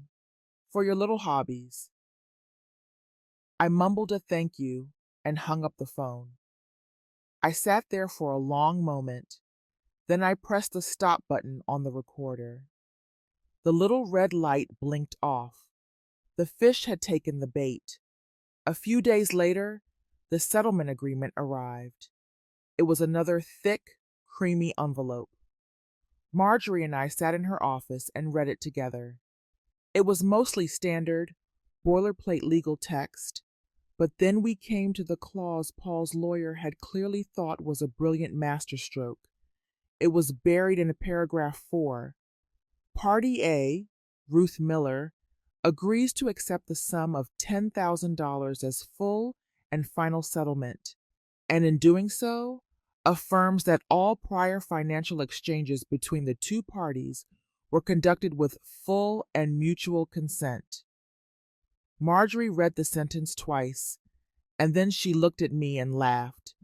for your little hobbies. I mumbled a thank you and hung up the phone. I sat there for a long moment. Then I pressed the stop button on the recorder. The little red light blinked off. The fish had taken the bait. A few days later, the settlement agreement arrived. It was another thick, creamy envelope. Marjorie and I sat in her office and read it together. It was mostly standard, boilerplate legal text, but then we came to the clause Paul's lawyer had clearly thought was a brilliant masterstroke. It was buried in paragraph 4. Party A, Ruth Miller, agrees to accept the sum of $10,000 as full and final settlement, and in doing so, affirms that all prior financial exchanges between the two parties were conducted with full and mutual consent. Marjorie read the sentence twice, and then she looked at me and laughed.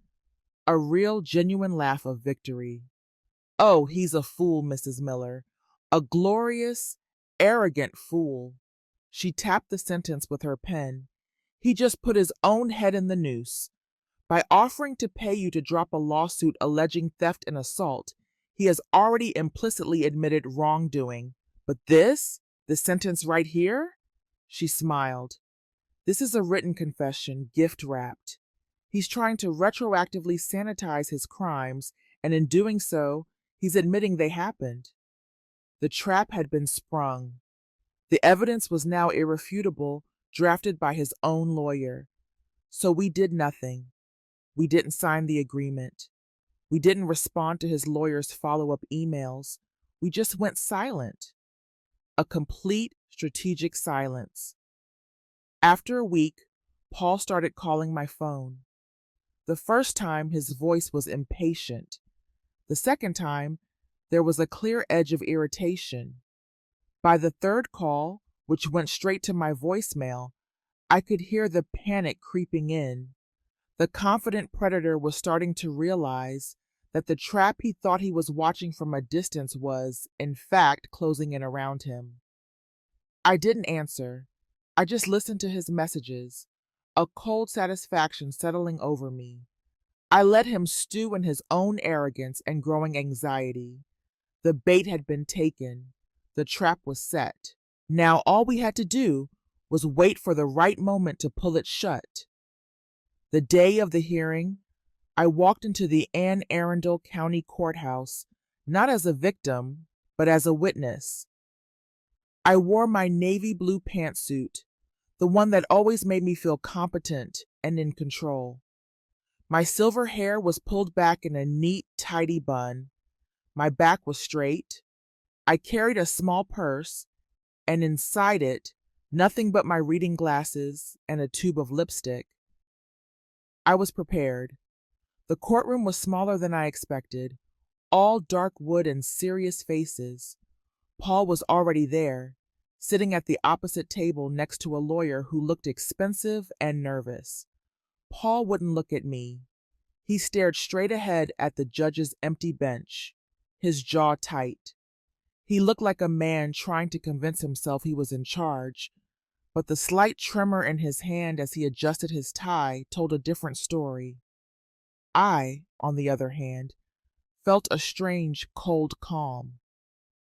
A real, genuine laugh of victory. Oh, he's a fool, Mrs. Miller. A glorious, arrogant fool. She tapped the sentence with her pen. He just put his own head in the noose. By offering to pay you to drop a lawsuit alleging theft and assault, he has already implicitly admitted wrongdoing. But this sentence right here? She smiled. This is a written confession, gift-wrapped. He's trying to retroactively sanitize his crimes, and in doing so, he's admitting they happened. The trap had been sprung. The evidence was now irrefutable, drafted by his own lawyer. So we did nothing. We didn't sign the agreement. We didn't respond to his lawyer's follow-up emails. We just went silent. A complete strategic silence. After a week, Paul started calling my phone. The first time, his voice was impatient. The second time, there was a clear edge of irritation. By the third call, which went straight to my voicemail, I could hear the panic creeping in. The confident predator was starting to realize that the trap he thought he was watching from a distance was, in fact, closing in around him. I didn't answer. I just listened to his messages, a cold satisfaction settling over me. I let him stew in his own arrogance and growing anxiety. The bait had been taken. The trap was set. Now all we had to do was wait for the right moment to pull it shut. The day of the hearing, I walked into the Anne Arundel County Courthouse, not as a victim, but as a witness. I wore my navy blue pantsuit, the one that always made me feel competent and in control. My silver hair was pulled back in a neat, tidy bun. My back was straight. I carried a small purse, and inside it, nothing but my reading glasses and a tube of lipstick. I was prepared. The courtroom was smaller than I expected, all dark wood and serious faces. Paul was already there, sitting at the opposite table next to a lawyer who looked expensive and nervous. Paul wouldn't look at me. He stared straight ahead at the judge's empty bench, his jaw tight. He looked like a man trying to convince himself he was in charge, but the slight tremor in his hand as he adjusted his tie told a different story. I, on the other hand, felt a strange, cold calm.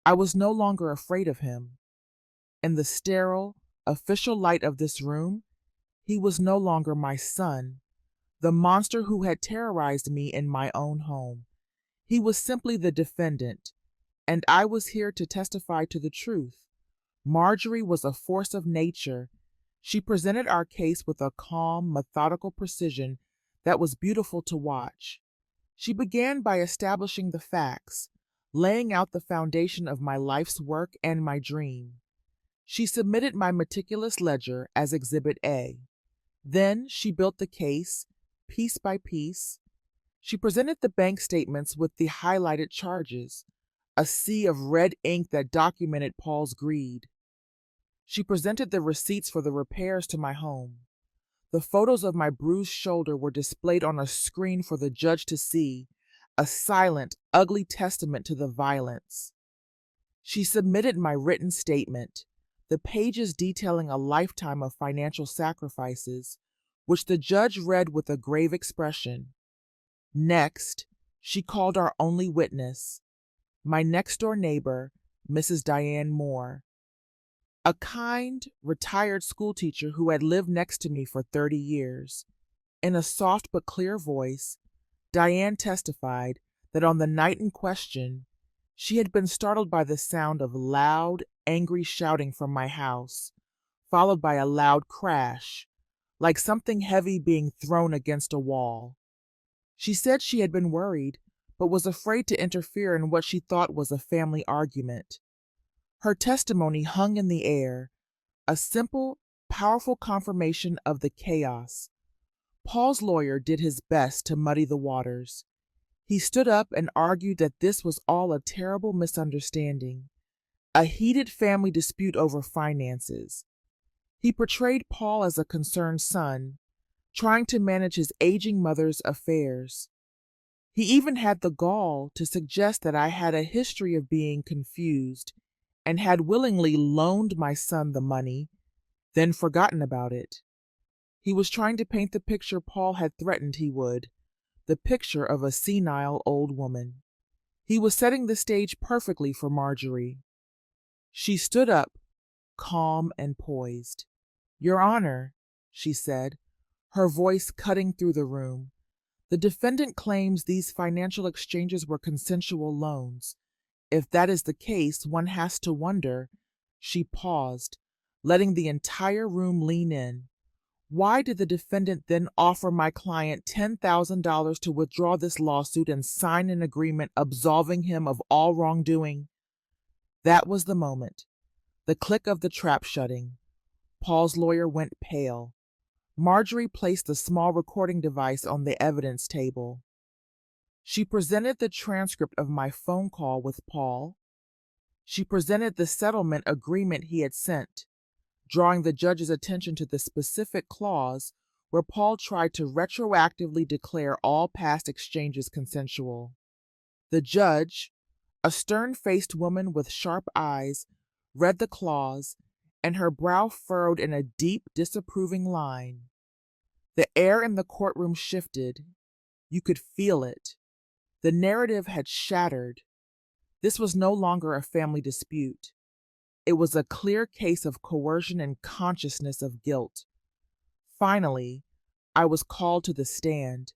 I was no longer afraid of him. In the sterile, official light of this room, he was no longer my son, the monster who had terrorized me in my own home. He was simply the defendant, and I was here to testify to the truth. Marjorie was a force of nature. She presented our case with a calm, methodical precision that was beautiful to watch. She began by establishing the facts, laying out the foundation of my life's work and my dream. She submitted my meticulous ledger as Exhibit A. Then she built the case, piece by piece. She presented the bank statements with the highlighted charges, a sea of red ink that documented Paul's greed. She presented the receipts for the repairs to my home. The photos of my bruised shoulder were displayed on a screen for the judge to see, a silent, ugly testament to the violence. She submitted my written statement, the pages detailing a lifetime of financial sacrifices, which the judge read with a grave expression. Next, she called our only witness, my next-door neighbor, Mrs. Diane Moore, a kind, retired schoolteacher who had lived next to me for 30 years. In a soft but clear voice, Diane testified that on the night in question, she had been startled by the sound of loud, angry shouting from my house, followed by a loud crash, like something heavy being thrown against a wall. She said she had been worried, but was afraid to interfere in what she thought was a family argument. Her testimony hung in the air, a simple, powerful confirmation of the chaos. Paul's lawyer did his best to muddy the waters. He stood up and argued that this was all a terrible misunderstanding, a heated family dispute over finances. He portrayed Paul as a concerned son, trying to manage his aging mother's affairs. He even had the gall to suggest that I had a history of being confused and had willingly loaned my son the money, then forgotten about it. He was trying to paint the picture Paul had threatened he would, the picture of a senile old woman. He was setting the stage perfectly for Marjorie. She stood up, calm and poised. "Your Honor," she said, her voice cutting through the room, "the defendant claims these financial exchanges were consensual loans. If that is the case, one has to wonder." She paused, letting the entire room lean in. "Why did the defendant then offer my client $10,000 to withdraw this lawsuit and sign an agreement absolving him of all wrongdoing?" That was the moment. The click of the trap shutting. Paul's lawyer went pale. Marjorie placed the small recording device on the evidence table. She presented the transcript of my phone call with Paul. She presented the settlement agreement he had sent, drawing the judge's attention to the specific clause where Paul tried to retroactively declare all past exchanges consensual. The judge, a stern-faced woman with sharp eyes, read the clause, and her brow furrowed in a deep, disapproving line. The air in the courtroom shifted. You could feel it. The narrative had shattered. This was no longer a family dispute. It was a clear case of coercion and consciousness of guilt. Finally, I was called to the stand.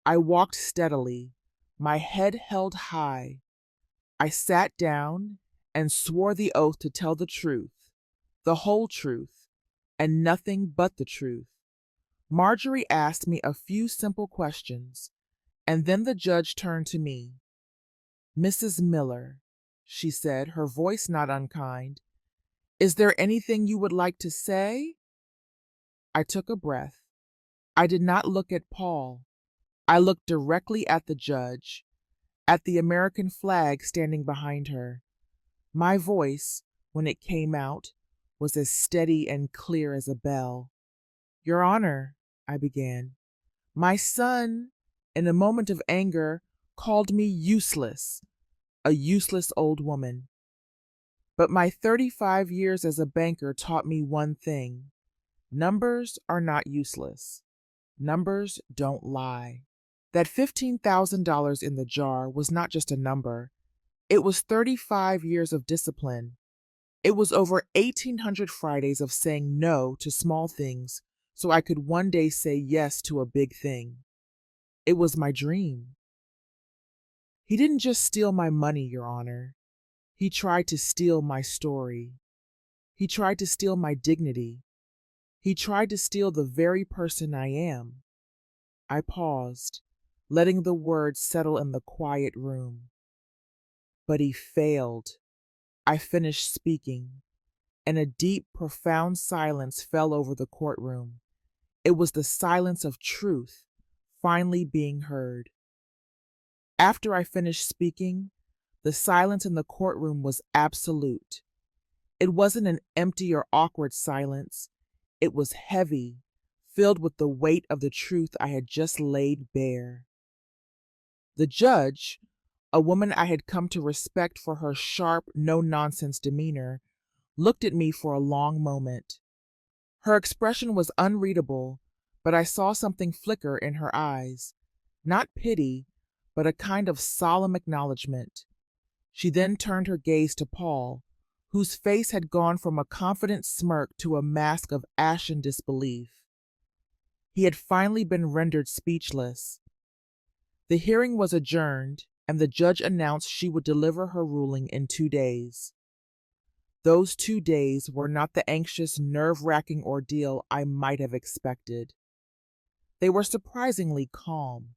I walked steadily, my head held high. I sat down, and swore the oath to tell the truth, the whole truth, and nothing but the truth. Marjorie asked me a few simple questions, and then the judge turned to me. "Mrs. Miller," she said, her voice not unkind, "is there anything you would like to say?" I took a breath. I did not look at Paul. I looked directly at the judge, at the American flag standing behind her. My voice, when it came out, was as steady and clear as a bell. "Your Honor," I began, "my son, in a moment of anger, called me useless, a useless old woman. But my 35 years as a banker taught me one thing. Numbers are not useless. Numbers don't lie." That $15,000 in the jar was not just a number. It was 35 years of discipline. It was over 1,800 Fridays of saying no to small things so I could one day say yes to a big thing. It was my dream. He didn't just steal my money, Your Honor. He tried to steal my story. He tried to steal my dignity. He tried to steal the very person I am. I paused, letting the words settle in the quiet room. But he failed. I finished speaking, and a deep, profound silence fell over the courtroom. It was the silence of truth, finally being heard. After I finished speaking, the silence in the courtroom was absolute. It wasn't an empty or awkward silence. It was heavy, filled with the weight of the truth I had just laid bare. The judge, a woman I had come to respect for her sharp, no-nonsense demeanor, looked at me for a long moment. Her expression was unreadable, but I saw something flicker in her eyes. Not pity, but a kind of solemn acknowledgement. She then turned her gaze to Paul, whose face had gone from a confident smirk to a mask of ashen disbelief. He had finally been rendered speechless. The hearing was adjourned, and the judge announced she would deliver her ruling in 2 days. Those 2 days were not the anxious, nerve-wracking ordeal I might have expected. They were surprisingly calm.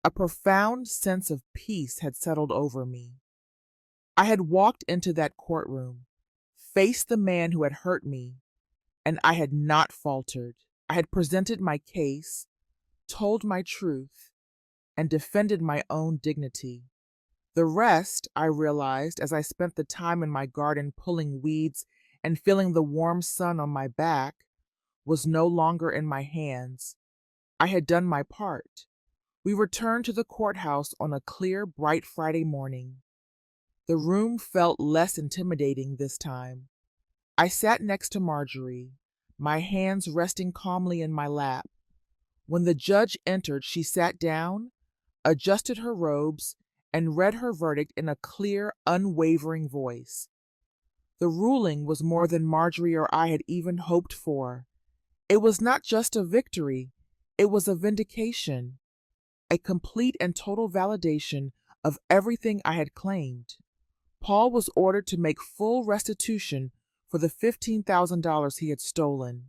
A profound sense of peace had settled over me. I had walked into that courtroom, faced the man who had hurt me, and I had not faltered. I had presented my case, told my truth, and defended my own dignity. The rest, I realized as I spent the time in my garden pulling weeds and feeling the warm sun on my back, was no longer in my hands. I had done my part. We returned to the courthouse on a clear, bright Friday morning. The room felt less intimidating this time. I sat next to Marjorie, my hands resting calmly in my lap. When the judge entered, she sat down, adjusted her robes, and read her verdict in a clear, unwavering voice. The ruling was more than Marjorie or I had even hoped for. It was not just a victory, it was a vindication, a complete and total validation of everything I had claimed. Paul was ordered to make full restitution for the $15,000 he had stolen.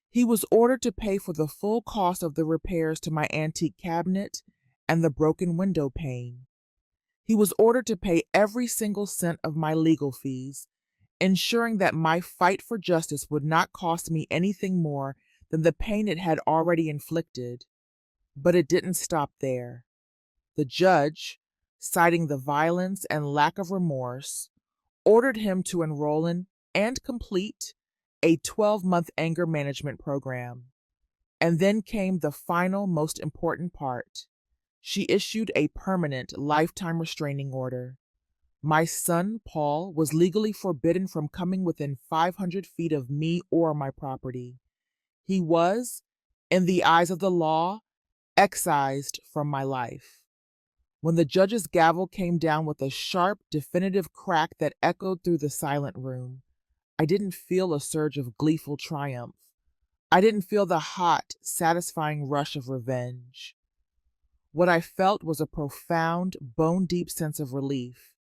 He was ordered to pay for the full cost of the repairs to my antique cabinet and the broken window pane. He was ordered to pay every single cent of my legal fees, ensuring that my fight for justice would not cost me anything more than the pain it had already inflicted. But it didn't stop there. The judge, citing the violence and lack of remorse, ordered him to enroll in and complete a 12-month anger management program. And then came the final, most important part. She issued a permanent, lifetime restraining order. My son, Paul, was legally forbidden from coming within 500 feet of me or my property. He was, in the eyes of the law, excised from my life. When the judge's gavel came down with a sharp, definitive crack that echoed through the silent room, I didn't feel a surge of gleeful triumph. I didn't feel the hot, satisfying rush of revenge. What I felt was a profound, bone-deep sense of relief.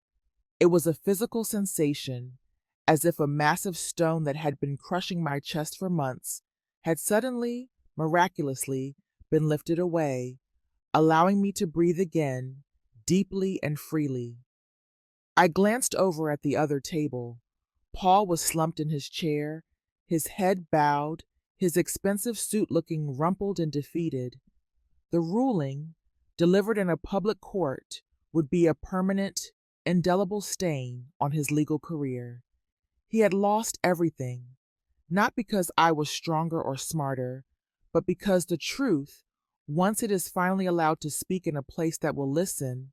It was a physical sensation, as if a massive stone that had been crushing my chest for months had suddenly, miraculously, been lifted away, allowing me to breathe again, deeply and freely. I glanced over at the other table. Paul was slumped in his chair, his head bowed, his expensive suit looking rumpled and defeated. The ruling, delivered in a public court, would be a permanent, indelible stain on his legal career. He had lost everything, not because I was stronger or smarter, but because the truth, once it is finally allowed to speak in a place that will listen,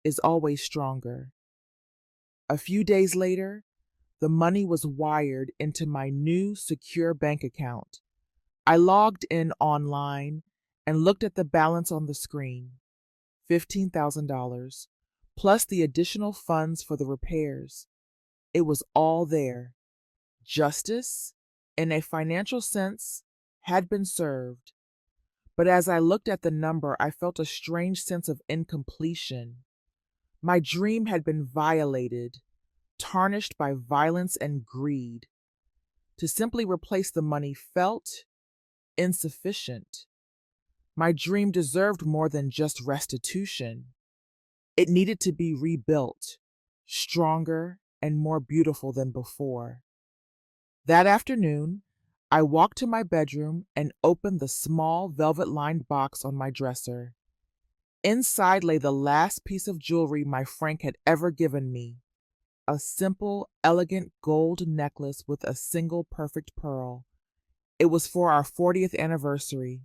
is always stronger. A few days later, the money was wired into my new secure bank account. I logged in online and looked at the balance on the screen, $15,000, plus the additional funds for the repairs. It was all there. Justice, in a financial sense, had been served. But as I looked at the number, I felt a strange sense of incompletion. My dream had been violated, tarnished by violence and greed. To simply replace the money felt insufficient. My dream deserved more than just restitution. It needed to be rebuilt, stronger and more beautiful than before. That afternoon, I walked to my bedroom and opened the small velvet-lined box on my dresser. Inside lay the last piece of jewelry my Frank had ever given me, a simple, elegant gold necklace with a single perfect pearl. It was for our 40th anniversary.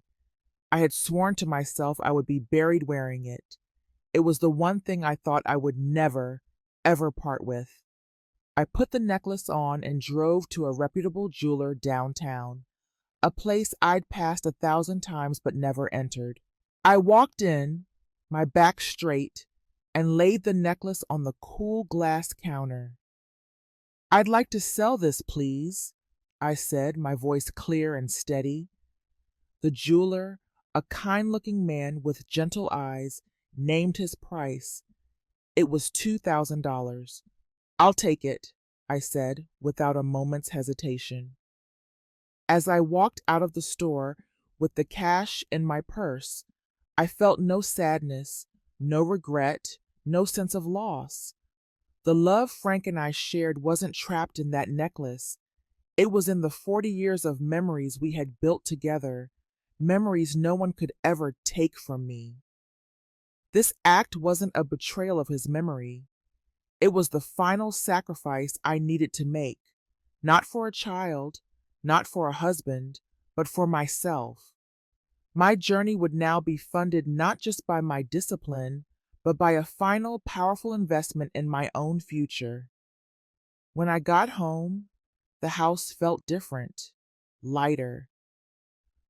I had sworn to myself I would be buried wearing it. It was the one thing I thought I would never, ever part with. I put the necklace on and drove to a reputable jeweler downtown, a place I'd passed 1,000 times but never entered. I walked in, my back straight, and laid the necklace on the cool glass counter. "I'd like to sell this, please," I said, my voice clear and steady. The jeweler, a kind-looking man with gentle eyes, named his price. It was $2,000. "I'll take it," I said, without a moment's hesitation. As I walked out of the store with the cash in my purse, I felt no sadness, no regret, no sense of loss. The love Frank and I shared wasn't trapped in that necklace. It was in the 40 years of memories we had built together, memories no one could ever take from me. This act wasn't a betrayal of his memory. It was the final sacrifice I needed to make, not for a child, not for a husband, but for myself. My journey would now be funded not just by my discipline, but by a final powerful investment in my own future. When I got home, the house felt different, lighter.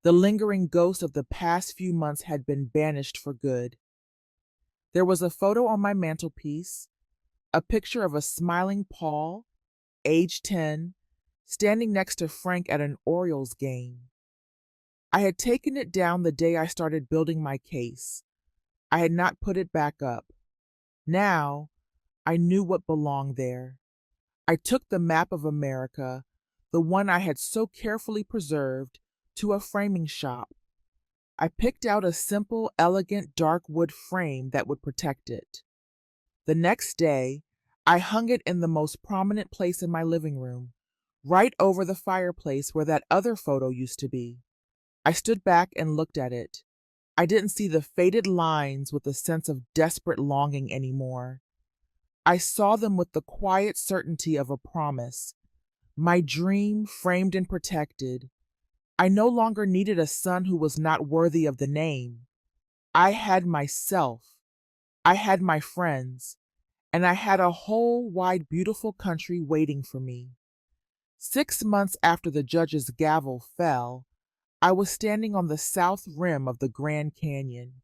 The lingering ghost of the past few months had been banished for good. There was a photo on my mantelpiece, a picture of a smiling Paul, age 10, standing next to Frank at an Orioles game. I had taken it down the day I started building my case. I had not put it back up. Now, I knew what belonged there. I took the map of America, the one I had so carefully preserved, to a framing shop. I picked out a simple, elegant dark wood frame that would protect it. The next day, I hung it in the most prominent place in my living room, right over the fireplace where that other photo used to be. I stood back and looked at it. I didn't see the faded lines with a sense of desperate longing anymore. I saw them with the quiet certainty of a promise. My dream framed and protected. I no longer needed a son who was not worthy of the name. I had myself. I had my friends. And I had a whole, wide, beautiful country waiting for me. 6 months after the judge's gavel fell, I was standing on the south rim of the Grand Canyon.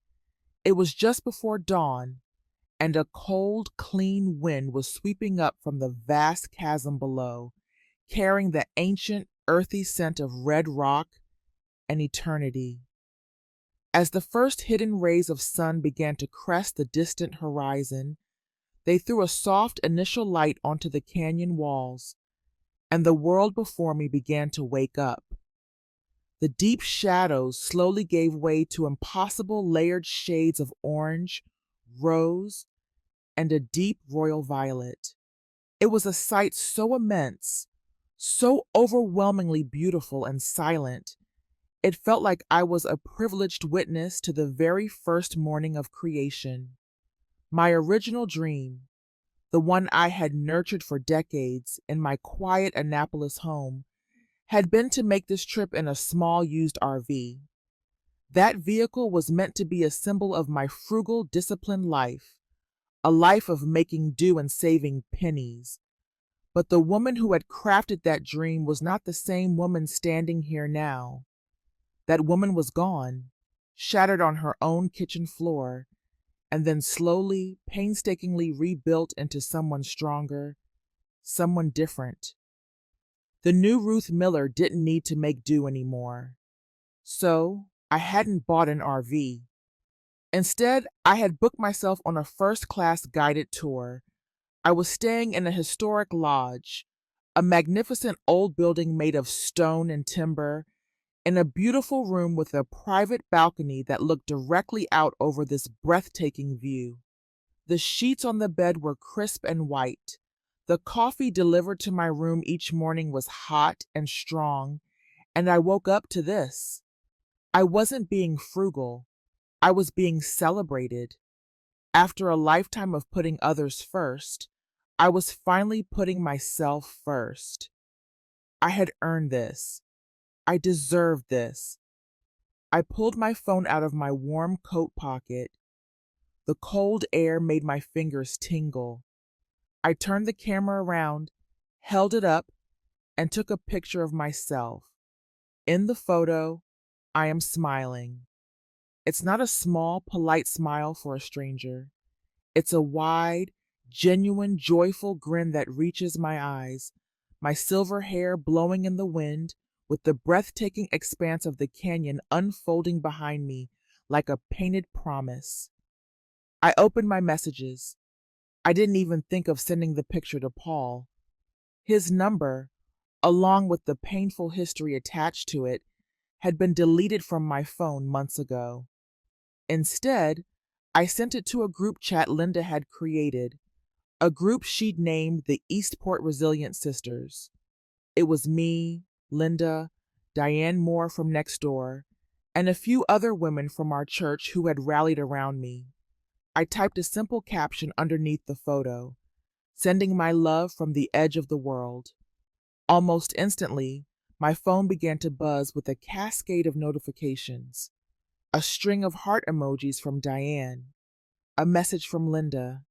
It was just before dawn, and a cold, clean wind was sweeping up from the vast chasm below, carrying the ancient, earthy scent of red rock and eternity. As the first hidden rays of sun began to crest the distant horizon, They threw a soft initial light onto the canyon walls, and the world before me began to wake up. The deep shadows slowly gave way to impossible layered shades of orange, rose, and a deep royal violet. It was a sight so immense, so overwhelmingly beautiful and silent, it felt like I was a privileged witness to the very first morning of creation. My original dream, the one I had nurtured for decades in my quiet Annapolis home, had been to make this trip in a small used RV. That vehicle was meant to be a symbol of my frugal, disciplined life, a life of making do and saving pennies. But the woman who had crafted that dream was not the same woman standing here now. That woman was gone, shattered on her own kitchen floor, and then slowly, painstakingly rebuilt into someone stronger, someone different. The new Ruth Miller didn't need to make do anymore. So, I hadn't bought an RV. Instead, I had booked myself on a first-class guided tour. I was staying in a historic lodge, a magnificent old building made of stone and timber, in a beautiful room with a private balcony that looked directly out over this breathtaking view. The sheets on the bed were crisp and white. The coffee delivered to my room each morning was hot and strong, and I woke up to this. I wasn't being frugal. I was being celebrated. After a lifetime of putting others first, I was finally putting myself first. I had earned this. I deserved this. I pulled my phone out of my warm coat pocket. The cold air made my fingers tingle. I turned the camera around, held it up, and took a picture of myself. In the photo, I am smiling. It's not a small, polite smile for a stranger. It's a wide, genuine, joyful grin that reaches my eyes, my silver hair blowing in the wind, with the breathtaking expanse of the canyon unfolding behind me like a painted promise. I opened my messages. I didn't even think of sending the picture to Paul. His number, along with the painful history attached to it, had been deleted from my phone months ago. Instead, I sent it to a group chat Linda had created, a group she'd named the Eastport Resilient Sisters. It was me, Linda, Diane Moore from next door, and a few other women from our church who had rallied around me. I typed a simple caption underneath the photo, sending my love from the edge of the world. Almost instantly, my phone began to buzz with a cascade of notifications. A string of heart emojis from Diane. A message from Linda.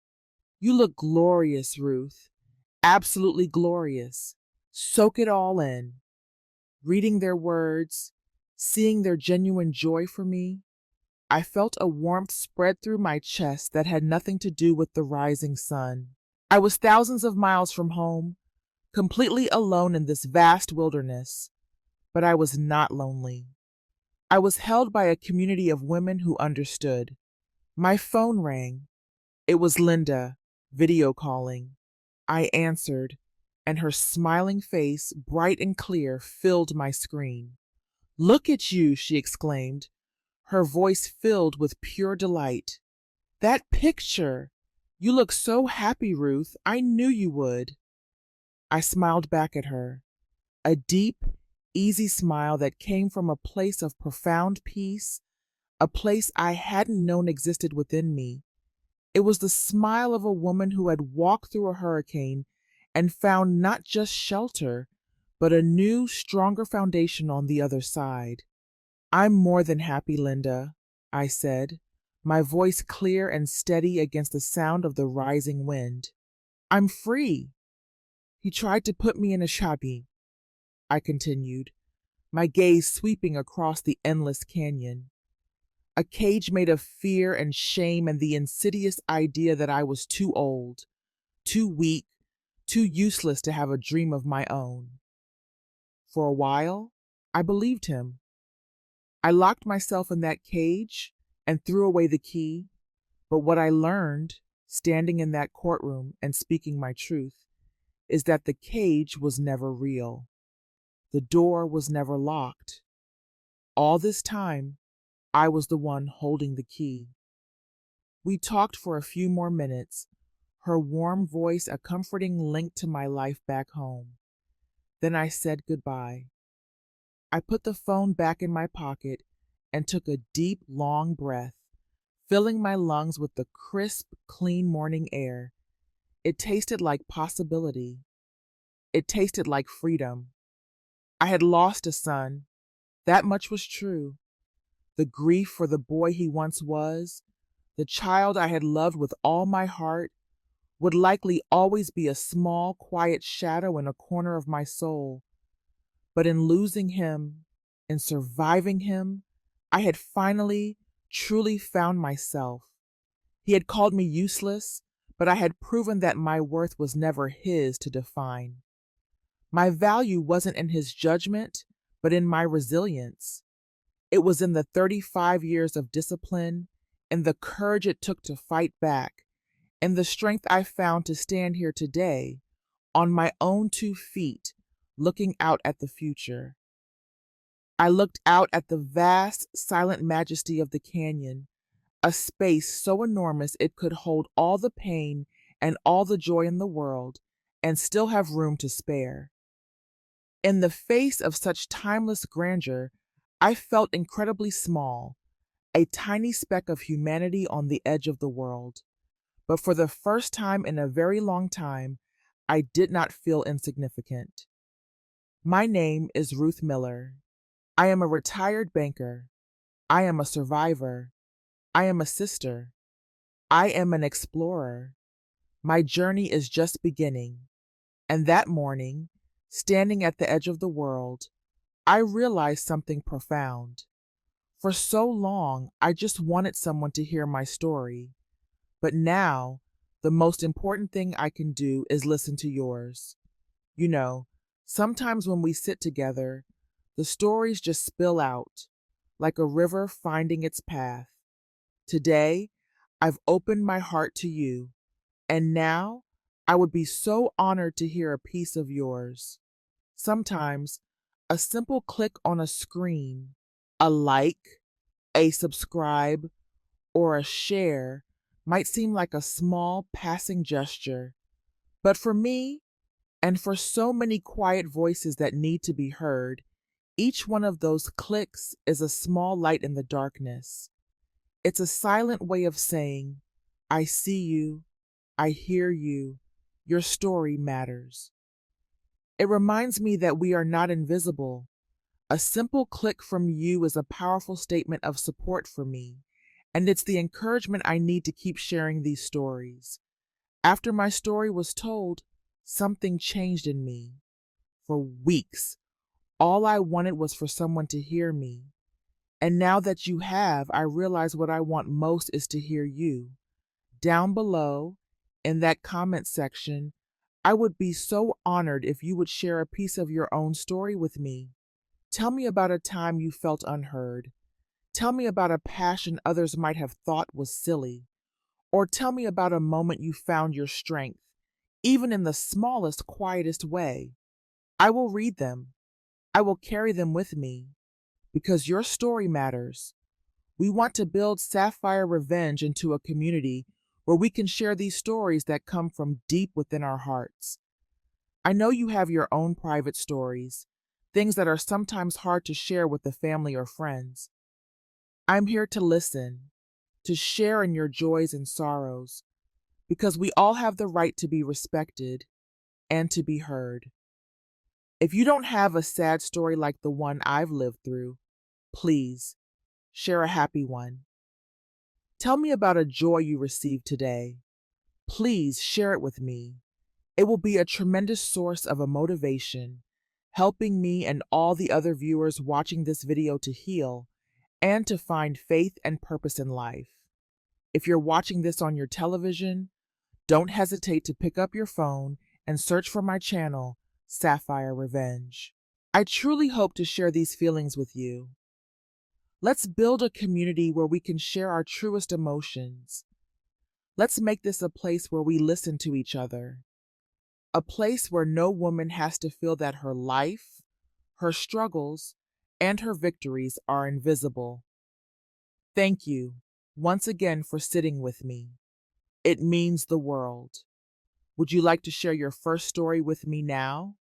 "You look glorious, Ruth. Absolutely glorious. Soak it all in." Reading their words, seeing their genuine joy for me, I felt a warmth spread through my chest that had nothing to do with the rising sun. I was thousands of miles from home, completely alone in this vast wilderness, but I was not lonely. I was held by a community of women who understood. My phone rang. It was Linda, video calling. I answered, and her smiling face, bright and clear, filled my screen. "Look at you," she exclaimed, her voice filled with pure delight. "That picture! You look so happy, Ruth. I knew you would." I smiled back at her, a deep, easy smile that came from a place of profound peace, a place I hadn't known existed within me. It was the smile of a woman who had walked through a hurricane and found not just shelter, but a new, stronger foundation on the other side. "I'm more than happy, Linda," I said, my voice clear and steady against the sound of the rising wind. "I'm free." "He tried to put me in a shabi," I continued, my gaze sweeping across the endless canyon. A cage made of fear and shame and the insidious idea that I was too old, too weak, too useless to have a dream of my own. For a while, I believed him. I locked myself in that cage and threw away the key, but what I learned, standing in that courtroom and speaking my truth, is that the cage was never real. The door was never locked. All this time, I was the one holding the key. We talked for a few more minutes, her warm voice a comforting link to my life back home. Then I said goodbye. I put the phone back in my pocket and took a deep, long breath, filling my lungs with the crisp, clean morning air. It tasted like possibility. It tasted like freedom. I had lost a son. That much was true. The grief for the boy he once was, the child I had loved with all my heart, would likely always be a small, quiet shadow in a corner of my soul. But in losing him, in surviving him, I had finally, truly found myself. He had called me useless, but I had proven that my worth was never his to define. My value wasn't in his judgment, but in my resilience. It was in the 35 years of discipline, and the courage it took to fight back, and the strength I found to stand here today, on my own 2 feet, looking out at the future. I looked out at the vast, silent majesty of the canyon, a space so enormous it could hold all the pain and all the joy in the world, and still have room to spare. In the face of such timeless grandeur, I felt incredibly small, a tiny speck of humanity on the edge of the world. But for the first time in a very long time, I did not feel insignificant. My name is Ruth Miller. I am a retired banker. I am a survivor. I am a sister. I am an explorer. My journey is just beginning. And that morning, standing at the edge of the world, I realized something profound. For so long, I just wanted someone to hear my story. But now, the most important thing I can do is listen to yours. You know, sometimes when we sit together, the stories just spill out, like a river finding its path. Today, I've opened my heart to you, and now I would be so honored to hear a piece of yours. Sometimes, a simple click on a screen, a like, a subscribe, or a share might seem like a small passing gesture. But for me, and for so many quiet voices that need to be heard, each one of those clicks is a small light in the darkness. It's a silent way of saying, I see you, I hear you, your story matters. It reminds me that we are not invisible. A simple click from you is a powerful statement of support for me, and it's the encouragement I need to keep sharing these stories. After my story was told, something changed in me. For weeks, all I wanted was for someone to hear me. And now that you have, I realize what I want most is to hear you. Down below, in that comment section, I would be so honored if you would share a piece of your own story with me. Tell me about a time you felt unheard. Tell me about a passion others might have thought was silly. Or tell me about a moment you found your strength, even in the smallest, quietest way. I will read them. I will carry them with me, because your story matters. We want to build Sapphire Revenge into a community where we can share these stories that come from deep within our hearts. I know you have your own private stories, things that are sometimes hard to share with the family or friends. I'm here to listen, to share in your joys and sorrows, because we all have the right to be respected and to be heard. If you don't have a sad story like the one I've lived through, please share a happy one. Tell me about a joy you received today. Please share it with me. It will be a tremendous source of a motivation, helping me and all the other viewers watching this video to heal and to find faith and purpose in life. If you're watching this on your television, don't hesitate to pick up your phone and search for my channel, Sapphire Revenge. I truly hope to share these feelings with you. Let's build a community where we can share our truest emotions. Let's make this a place where we listen to each other, a place where no woman has to feel that her life, her struggles, and her victories are invisible. Thank you once again for sitting with me. It means the world. Would you like to share your first story with me now?